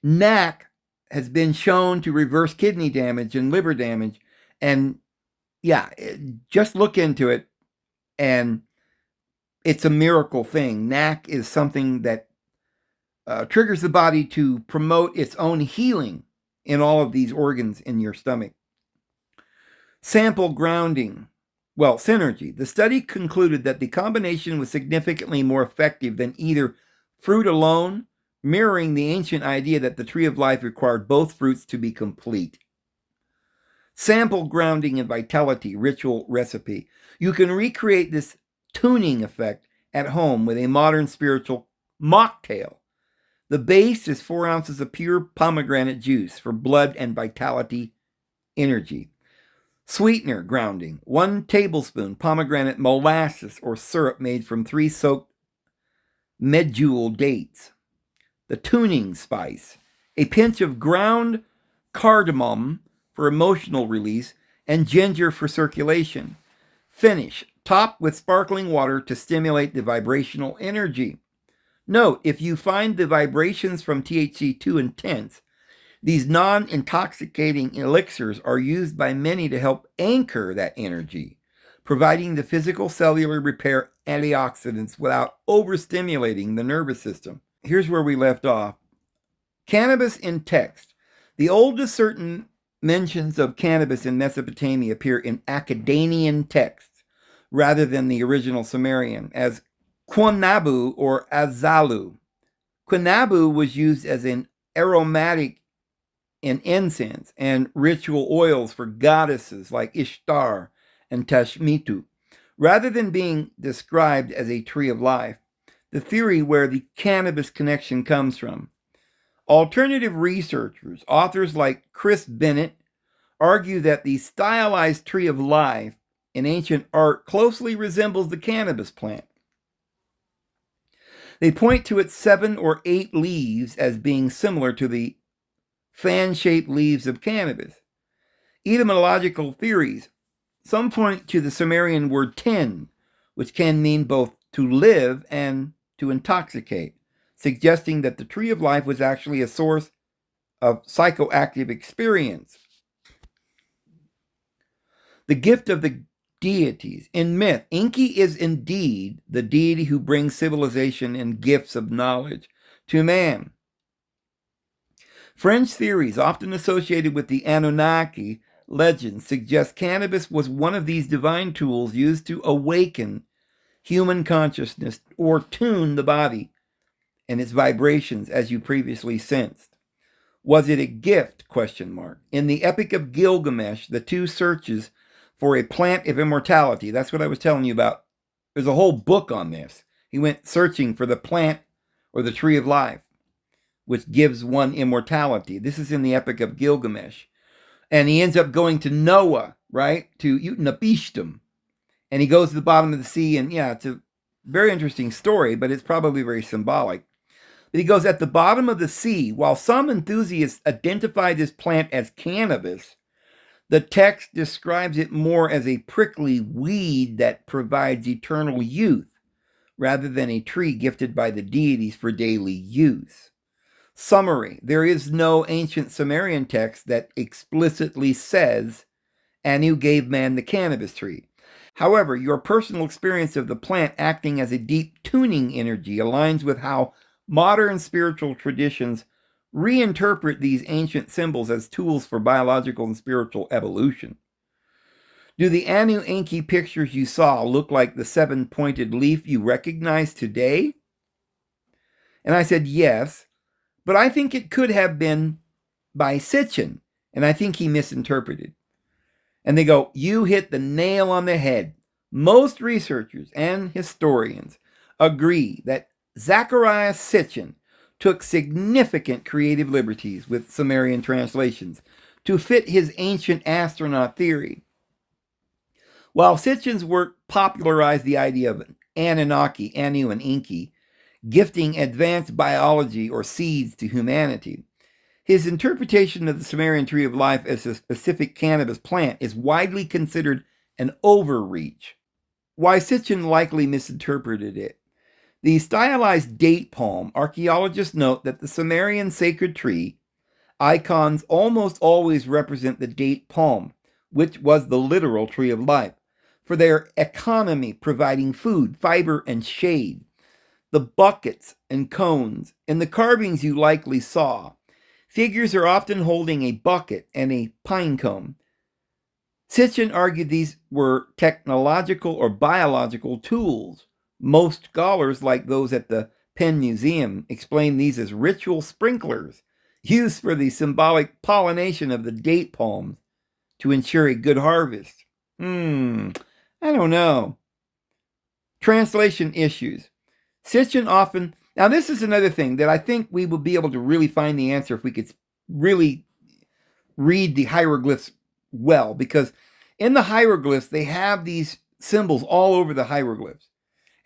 A: NAC has been shown to reverse kidney damage and liver damage. And yeah, just look into it. And it's a miracle thing. NAC is something that triggers the body to promote its own healing in all of these organs in your stomach. Sample grounding. Well, synergy. The study concluded that the combination was significantly more effective than either fruit alone, mirroring the ancient idea that the tree of life required both fruits to be complete. Sample grounding and vitality ritual recipe. You can recreate this tuning effect at home with a modern spiritual mocktail. The base is 4 ounces of pure pomegranate juice for blood and vitality energy. Sweetener grounding, 1 tablespoon pomegranate molasses or syrup made from 3 soaked medjool dates. The tuning spice, a pinch of ground cardamom for emotional release and ginger for circulation. Finish, top with sparkling water to stimulate the vibrational energy. Note, if you find the vibrations from THC too intense, these non-intoxicating elixirs are used by many to help anchor that energy, providing the physical cellular repair antioxidants without overstimulating the nervous system. Here's where we left off. Cannabis in text. The oldest certain mentions of cannabis in Mesopotamia appear in Akkadian texts rather than the original Sumerian as Quinabu or Azalu. Quinabu was used as an aromatic in incense and ritual oils for goddesses like Ishtar and Tashmitu. Rather than being described as a tree of life, the theory where the cannabis connection comes from. Alternative researchers, authors like Chris Bennett, argue that the stylized tree of life in ancient art closely resembles the cannabis plant. They point to its 7 or 8 leaves as being similar to the fan-shaped leaves of cannabis. Etymological theories. Some point to the Sumerian word ten, which can mean both to live and to intoxicate, suggesting that the tree of life was actually a source of psychoactive experience. The gift of the deities. In myth, Enki is indeed the deity who brings civilization and gifts of knowledge to man. French theories, often associated with the Anunnaki legends, suggest cannabis was one of these divine tools used to awaken human consciousness or tune the body and its vibrations as you previously sensed. Was it a gift? ? In the Epic of Gilgamesh, the 2 searches for a plant of immortality. That's what I was telling you about. There's a whole book on this. He went searching for the plant or the tree of life, which gives one immortality. This is in the Epic of Gilgamesh. And he ends up going to Noah, right? To Utnapishtim. And he goes to the bottom of the sea. And yeah, it's a very interesting story, but it's probably very symbolic. But he goes at the bottom of the sea. While some enthusiasts identify this plant as cannabis, the text describes it more as a prickly weed that provides eternal youth, rather than a tree gifted by the deities for daily use. Summary. There is no ancient Sumerian text that explicitly says Anu gave man the cannabis tree. However, your personal experience of the plant acting as a deep tuning energy aligns with how modern spiritual traditions reinterpret these ancient symbols as tools for biological and spiritual evolution. Do the Anu Enki pictures you saw look like the 7-pointed leaf you recognize today? And I said yes. But I think it could have been by Sitchin, and I think he misinterpreted. And they go, you hit the nail on the head. Most researchers and historians agree that Zacharias Sitchin took significant creative liberties with Sumerian translations to fit his ancient astronaut theory. While Sitchin's work popularized the idea of Anunnaki, Anu, and Enki, gifting advanced biology or seeds to humanity, his interpretation of the Sumerian tree of life as a specific cannabis plant is widely considered an overreach. Why Sitchin likely misinterpreted it. The stylized date palm, archaeologists note that the Sumerian sacred tree icons almost always represent the date palm, which was the literal tree of life, for their economy providing food, fiber, and shade. The buckets and cones and the carvings you likely saw. Figures are often holding a bucket and a pine cone. Sitchin argued these were technological or biological tools. Most scholars, like those at the Penn Museum explained these as ritual sprinklers used for the symbolic pollination of the date palms to ensure a good harvest. I don't know. Translation issues. Sitchin often, now this is another thing that I think we would be able to really find the answer if we could really read the hieroglyphs well, because in the hieroglyphs, they have these symbols all over the hieroglyphs.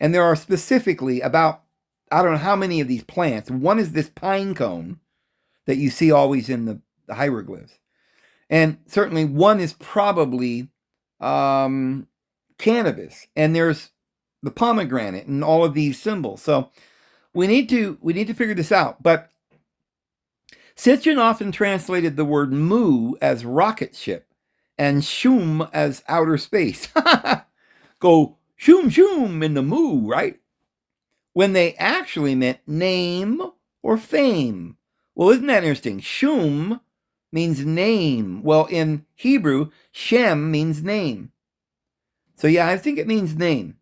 A: And there are specifically about, I don't know how many of these plants. One is this pine cone that you see always in the hieroglyphs. And certainly one is probably cannabis. And there's the pomegranate and all of these symbols. So we need to figure this out. But Sitchin often translated the word mu as rocket ship and shum as outer space. Go shum shum in the mu, right? When they actually meant name or fame. Well, isn't that interesting? Shum means name. Well, in Hebrew, Shem means name. So yeah, I think it means name.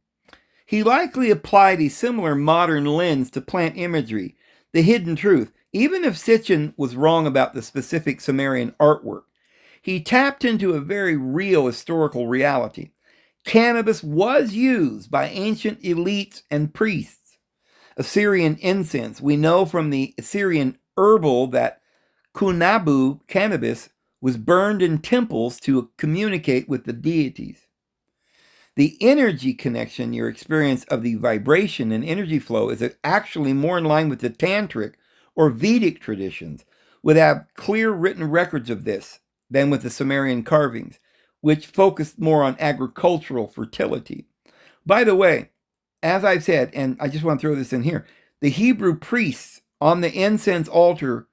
A: He likely applied a similar modern lens to plant imagery, the hidden truth. Even if Sitchin was wrong about the specific Sumerian artwork, he tapped into a very real historical reality. Cannabis was used by ancient elites and priests. Assyrian incense. We know from the Assyrian herbal that kunabu cannabis was burned in temples to communicate with the deities. The energy connection, your experience of the vibration and energy flow, is actually more in line with the Tantric or Vedic traditions, would have clear written records of this than with the Sumerian carvings, which focused more on agricultural fertility. By the way, as I've said, and I just want to throw this in here, the Hebrew priests on the incense altar,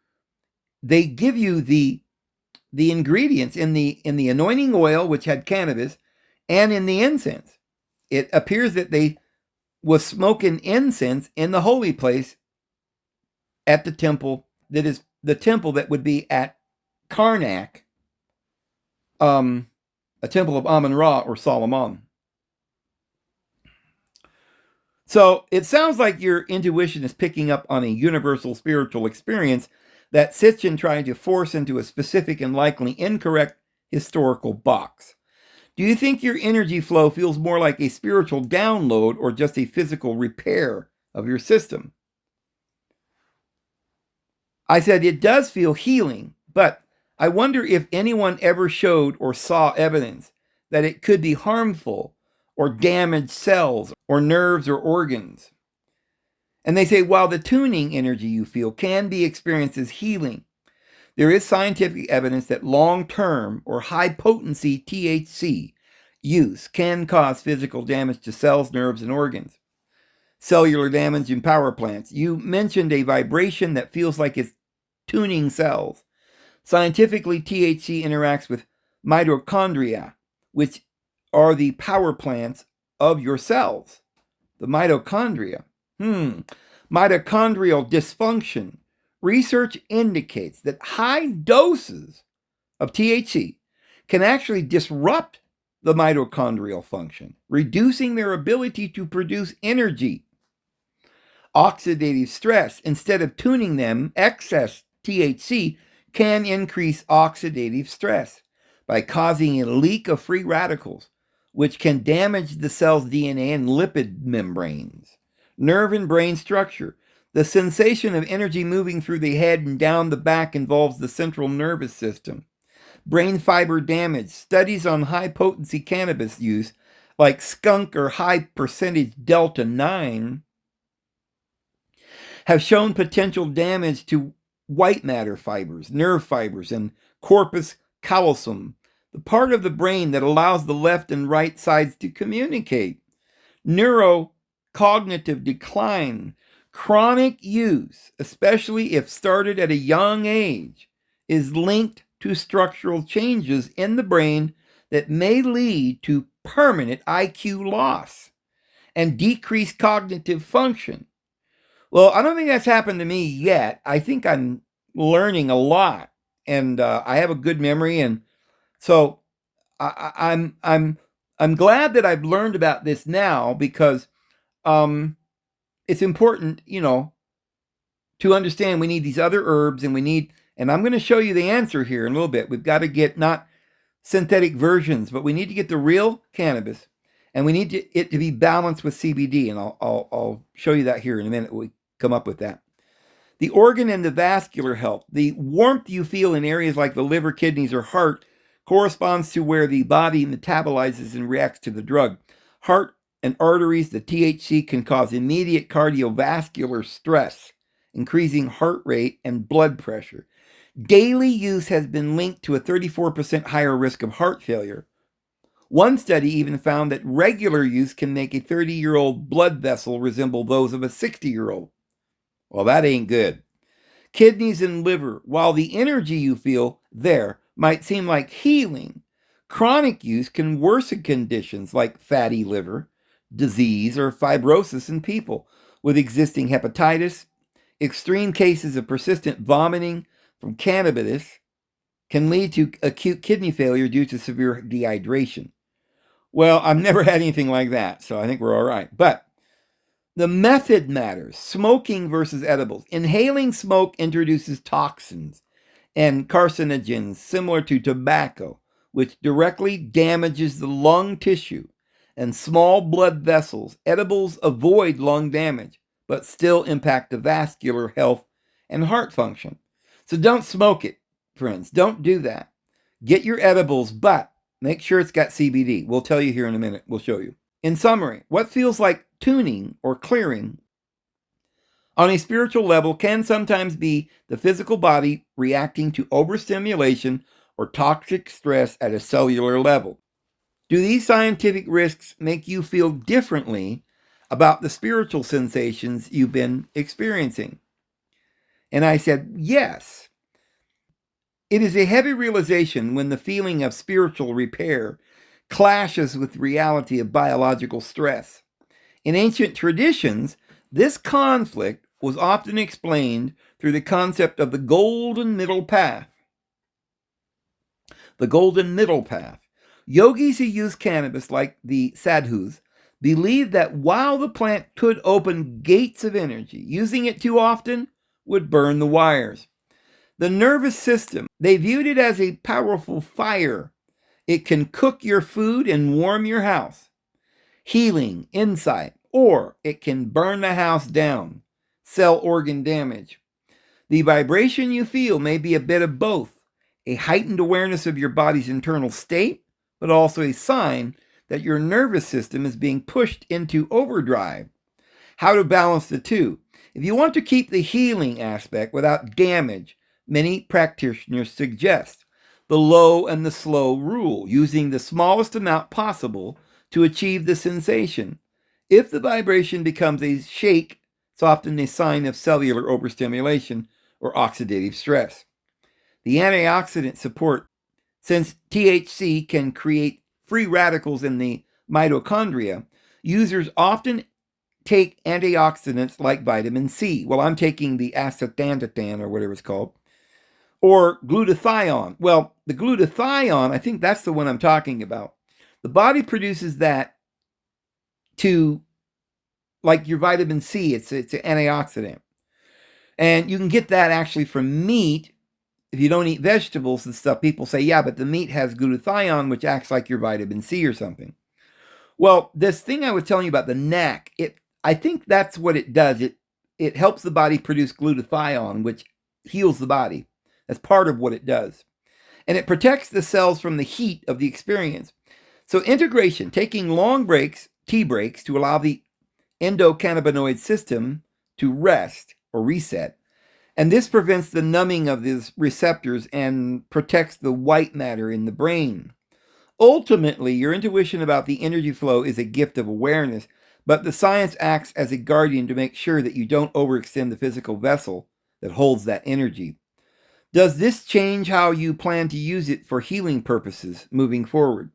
A: they give you the ingredients in the anointing oil, which had cannabis, and in the incense. It appears that they was smoking incense in the holy place at the temple that is the temple that would be at Karnak, a temple of Amun-Ra or Solomon. So it sounds like your intuition is picking up on a universal spiritual experience that Sitchin tried to force into a specific and likely incorrect historical box. Do you think your energy flow feels more like a spiritual download or just a physical repair of your system? I said it does feel healing, but I wonder if anyone ever showed or saw evidence that it could be harmful or damage cells or nerves or organs. And they say while the tuning energy you feel can be experienced as healing, there is scientific evidence that long-term or high-potency THC use can cause physical damage to cells, nerves, and organs. Cellular damage in power plants. You mentioned a vibration that feels like it's tuning cells. Scientifically, THC interacts with mitochondria, which are the power plants of your cells. The mitochondria. Mitochondrial dysfunction. Research indicates that high doses of THC can actually disrupt the mitochondrial function, reducing their ability to produce energy. Oxidative stress, instead of tuning them, excess THC can increase oxidative stress by causing a leak of free radicals, which can damage the cell's DNA and lipid membranes. Nerve and brain structure. The sensation of energy moving through the head and down the back involves the central nervous system. Brain fiber damage. Studies on high-potency cannabis use, like skunk or high percentage delta 9, have shown potential damage to white matter fibers, nerve fibers, and corpus callosum, the part of the brain that allows the left and right sides to communicate. Neurocognitive decline. Chronic use, especially if started at a young age, is linked to structural changes in the brain that may lead to permanent IQ loss and decreased cognitive function. Well, I don't think that's happened to me yet. I think I'm learning a lot, and I have a good memory, and so I'm glad that I've learned about this now because it's important, to understand we need these other herbs, and I'm going to show you the answer here in a little bit. We've got to get not synthetic versions, but we need to get the real cannabis, and we need it to be balanced with CBD, and I'll show you that here in a minute. We come up with that. The organ and the vascular health. The warmth you feel in areas like the liver, kidneys, or heart corresponds to where the body metabolizes and reacts to the drug. Heart and arteries, the THC can cause immediate cardiovascular stress, increasing heart rate and blood pressure. Daily use has been linked to a 34% higher risk of heart failure. One study even found that regular use can make a 30-year-old blood vessel resemble those of a 60-year-old. Well, that ain't good. Kidneys and liver, while the energy you feel there might seem like healing, chronic use can worsen conditions like fatty liver, disease, or fibrosis in people with existing hepatitis. Extreme cases of persistent vomiting from cannabis can lead to acute kidney failure due to severe dehydration. Well, I've never had anything like that, so I think we're all right. But the method matters. Smoking versus edibles. Inhaling smoke introduces toxins and carcinogens similar to tobacco, which directly damages the lung tissue and small blood vessels. Edibles avoid lung damage, but still impact the vascular health and heart function. So don't smoke it, friends. Don't do that. Get your edibles, but make sure it's got CBD. We'll tell you here in a minute. We'll show you. In summary, what feels like tuning or clearing on a spiritual level can sometimes be the physical body reacting to overstimulation or toxic stress at a cellular level. Do these scientific risks make you feel differently about the spiritual sensations you've been experiencing? And I said, yes. It is a heavy realization when the feeling of spiritual repair clashes with the reality of biological stress. In ancient traditions, this conflict was often explained through the concept of the golden middle path. The golden middle path. Yogis who use cannabis, like the sadhus, believed that while the plant could open gates of energy, using it too often would burn the wires. The nervous system, they viewed it as a powerful fire. It can cook your food and warm your house. Healing, insight, or it can burn the house down, cell organ damage. The vibration you feel may be a bit of both, a heightened awareness of your body's internal state, but also a sign that your nervous system is being pushed into overdrive. How to balance the two? If you want to keep the healing aspect without damage, many practitioners suggest the low and the slow rule, using the smallest amount possible to achieve the sensation. If the vibration becomes a shake, it's often a sign of cellular overstimulation or oxidative stress. The antioxidant support, since THC can create free radicals in the mitochondria, users often take antioxidants like vitamin C. Well, I'm taking the astaxanthin or whatever it's called, or glutathione. Well, the glutathione, I think that's the one I'm talking about. The body produces that to, like your vitamin C, it's an antioxidant. And you can get that actually from meat. If you don't eat vegetables and stuff, people say, yeah, but the meat has glutathione, which acts like your vitamin C or something. Well, this thing I was telling you about, the NAC, I think that's what it does. It helps the body produce glutathione, which heals the body. That's part of what it does. And it protects the cells from the heat of the experience. So integration, taking long breaks, tea breaks, to allow the endocannabinoid system to rest or reset. And this prevents the numbing of these receptors and protects the white matter in the brain. Ultimately, your intuition about the energy flow is a gift of awareness, but the science acts as a guardian to make sure that you don't overextend the physical vessel that holds that energy. Does this change how you plan to use it for healing purposes moving forward?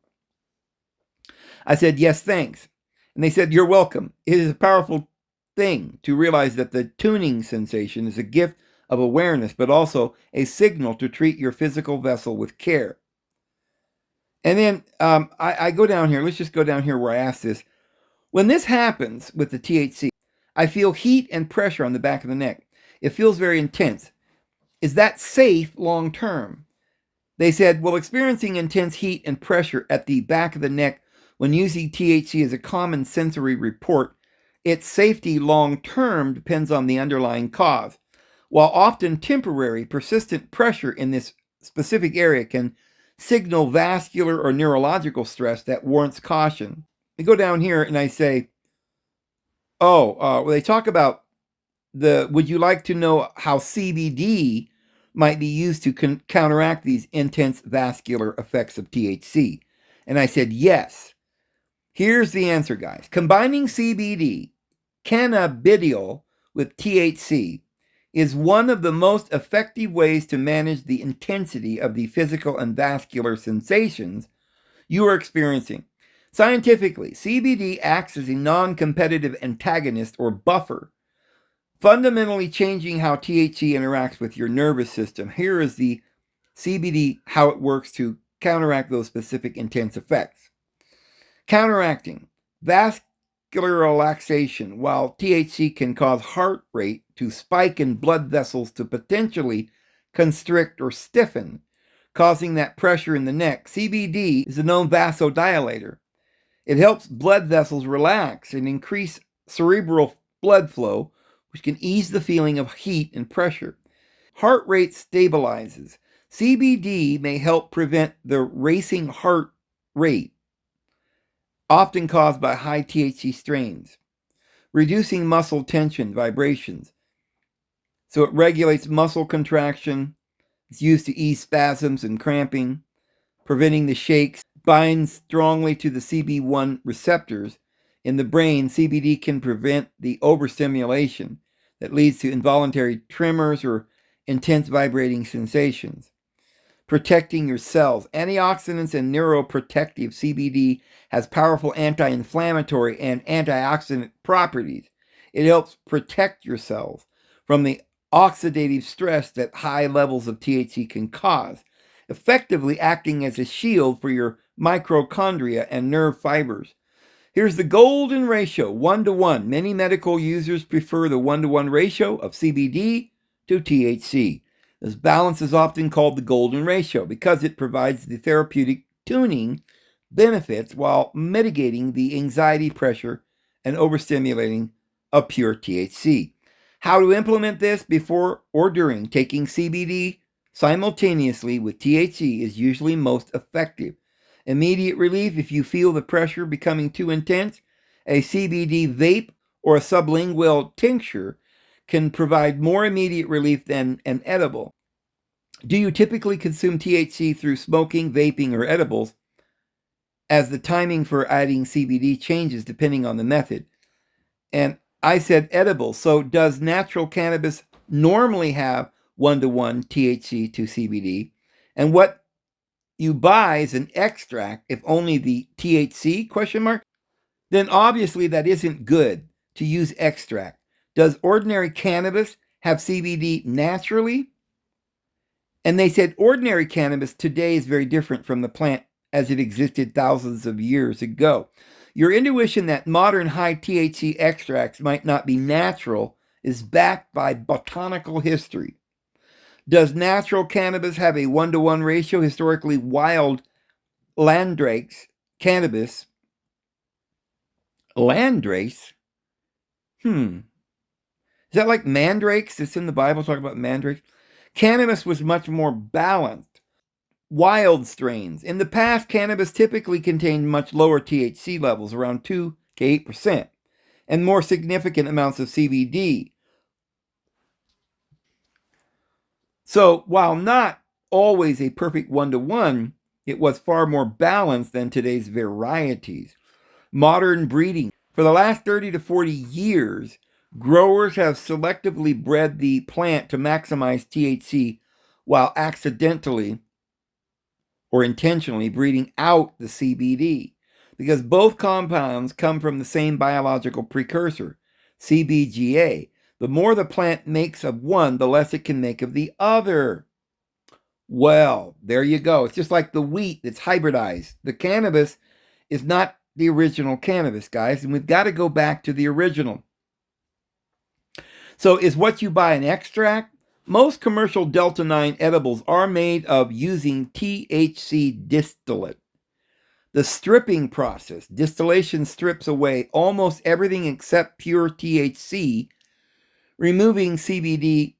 A: I said, yes, thanks. And they said, you're welcome. It is a powerful thing to realize that the tuning sensation is a gift of awareness, but also a signal to treat your physical vessel with care. And then I go down here. Let's just go down here where I asked this. When this happens with the THC, I feel heat and pressure on the back of the neck. It feels very intense. Is that safe long term? They said, well, experiencing intense heat and pressure at the back of the neck when using THC is a common sensory report. Its safety long term depends on the underlying cause. While often temporary, persistent pressure in this specific area can signal vascular or neurological stress that warrants caution. I go down here and I say, well, they talk about would you like to know how CBD might be used to counteract these intense vascular effects of THC? And I said, yes. Here's the answer, guys. Combining CBD, cannabidiol, with THC is one of the most effective ways to manage the intensity of the physical and vascular sensations you are experiencing. Scientifically, CBD acts as a non-competitive antagonist or buffer, fundamentally changing how THC interacts with your nervous system. Here is the CBD, how it works to counteract those specific intense effects. Counteracting vascular relaxation. While THC can cause heart rate to spike and blood vessels to potentially constrict or stiffen, causing that pressure in the neck, CBD is a known vasodilator. It helps blood vessels relax and increase cerebral blood flow, which can ease the feeling of heat and pressure. Heart rate stabilizes. CBD may help prevent the racing heart rate, often caused by high THC strains, reducing muscle tension, vibrations. So it regulates muscle contraction. It's used to ease spasms and cramping, preventing the shakes, binds strongly to the CB1 receptors in the brain. CBD can prevent the overstimulation that leads to involuntary tremors or intense vibrating sensations. Protecting your cells. Antioxidants and neuroprotective. CBD has powerful anti-inflammatory and antioxidant properties. It helps protect your cells from the oxidative stress that high levels of THC can cause, effectively acting as a shield for your mitochondria and nerve fibers. Here's the golden ratio, 1-to-1. Many medical users prefer the 1-to-1 ratio of CBD to THC. This balance is often called the golden ratio because it provides the therapeutic tuning benefits while mitigating the anxiety, pressure, and overstimulating of pure THC. How to implement this before or during taking CBD simultaneously with THC is usually most effective. Immediate relief if you feel the pressure becoming too intense. A CBD vape or a sublingual tincture can provide more immediate relief than an edible. Do you typically consume THC through smoking, vaping, or edibles, as the timing for adding CBD changes depending on the method? And I said edibles. So does natural cannabis normally have 1-to-1 THC to CBD? And what you buy is an extract, if only the THC, question mark, then obviously that isn't good to use extract. Does ordinary cannabis have CBD naturally? And they said ordinary cannabis today is very different from the plant as it existed thousands of years ago. Your intuition that modern high THC extracts might not be natural is backed by botanical history. Does natural cannabis have a 1-to-1 ratio? Historically, wild landrakes cannabis. Landrakes? Is that like mandrakes? It's in the Bible, talking about mandrakes. Cannabis was much more balanced. Wild strains. In the past, cannabis typically contained much lower THC levels, around 2 to 8%, and more significant amounts of CBD. So, while not always a perfect 1-to-1, it was far more balanced than today's varieties. Modern breeding. For the last 30 to 40 years, growers have selectively bred the plant to maximize THC while accidentally or intentionally breeding out the CBD, because both compounds come from the same biological precursor, CBGA. The more the plant makes of one, the less it can make of the other. Well, there you go. It's just like the wheat that's hybridized. The cannabis is not the original cannabis, guys, and we've got to go back to the original. So is what you buy an extract? Most commercial Delta 9 edibles are made of using THC distillate. The stripping process, distillation strips away almost everything except pure THC, removing CBD,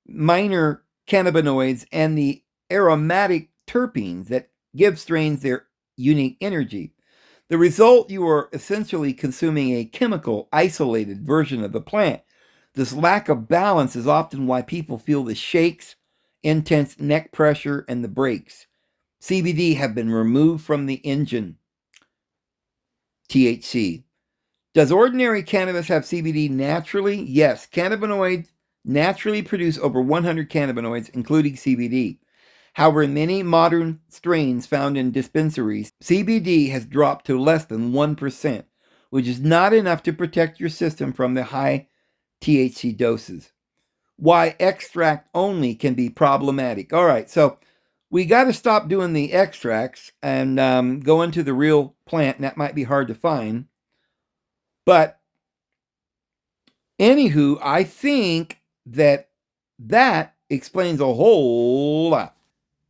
A: minor cannabinoids, and the aromatic terpenes that give strains their unique energy. The result, you are essentially consuming a chemical isolated version of the plant. This lack of balance is often why people feel the shakes, intense neck pressure, and the breaks. CBD have been removed from the engine. THC. Does ordinary cannabis have CBD naturally? Yes. Cannabinoids naturally produce over 100 cannabinoids, including CBD. However, in many modern strains found in dispensaries, CBD has dropped to less than 1%, which is not enough to protect your system from the high THC doses. Why extract only can be problematic. All right, so we got to stop doing the extracts and go into the real plant, and that might be hard to find. But anywho, I think that explains a whole lot.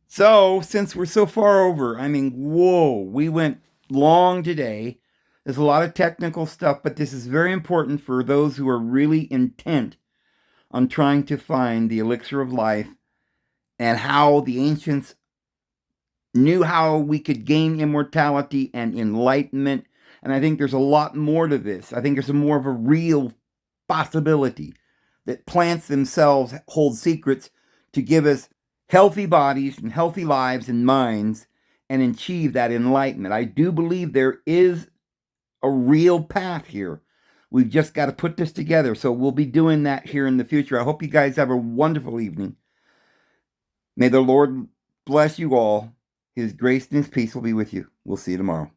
A: So, since we're so far over, I mean, whoa, we went long today. There's a lot of technical stuff, but this is very important for those who are really intent on trying to find the elixir of life and how the ancients knew how we could gain immortality and enlightenment. And I think there's a lot more to this. I think there's more of a real possibility that plants themselves hold secrets to give us healthy bodies and healthy lives and minds and achieve that enlightenment. I do believe there is a real path here. We've just got to put this together. So we'll be doing that here in the future. I hope you guys have a wonderful evening. May the Lord bless you all. His grace and his peace will be with you. We'll see you tomorrow.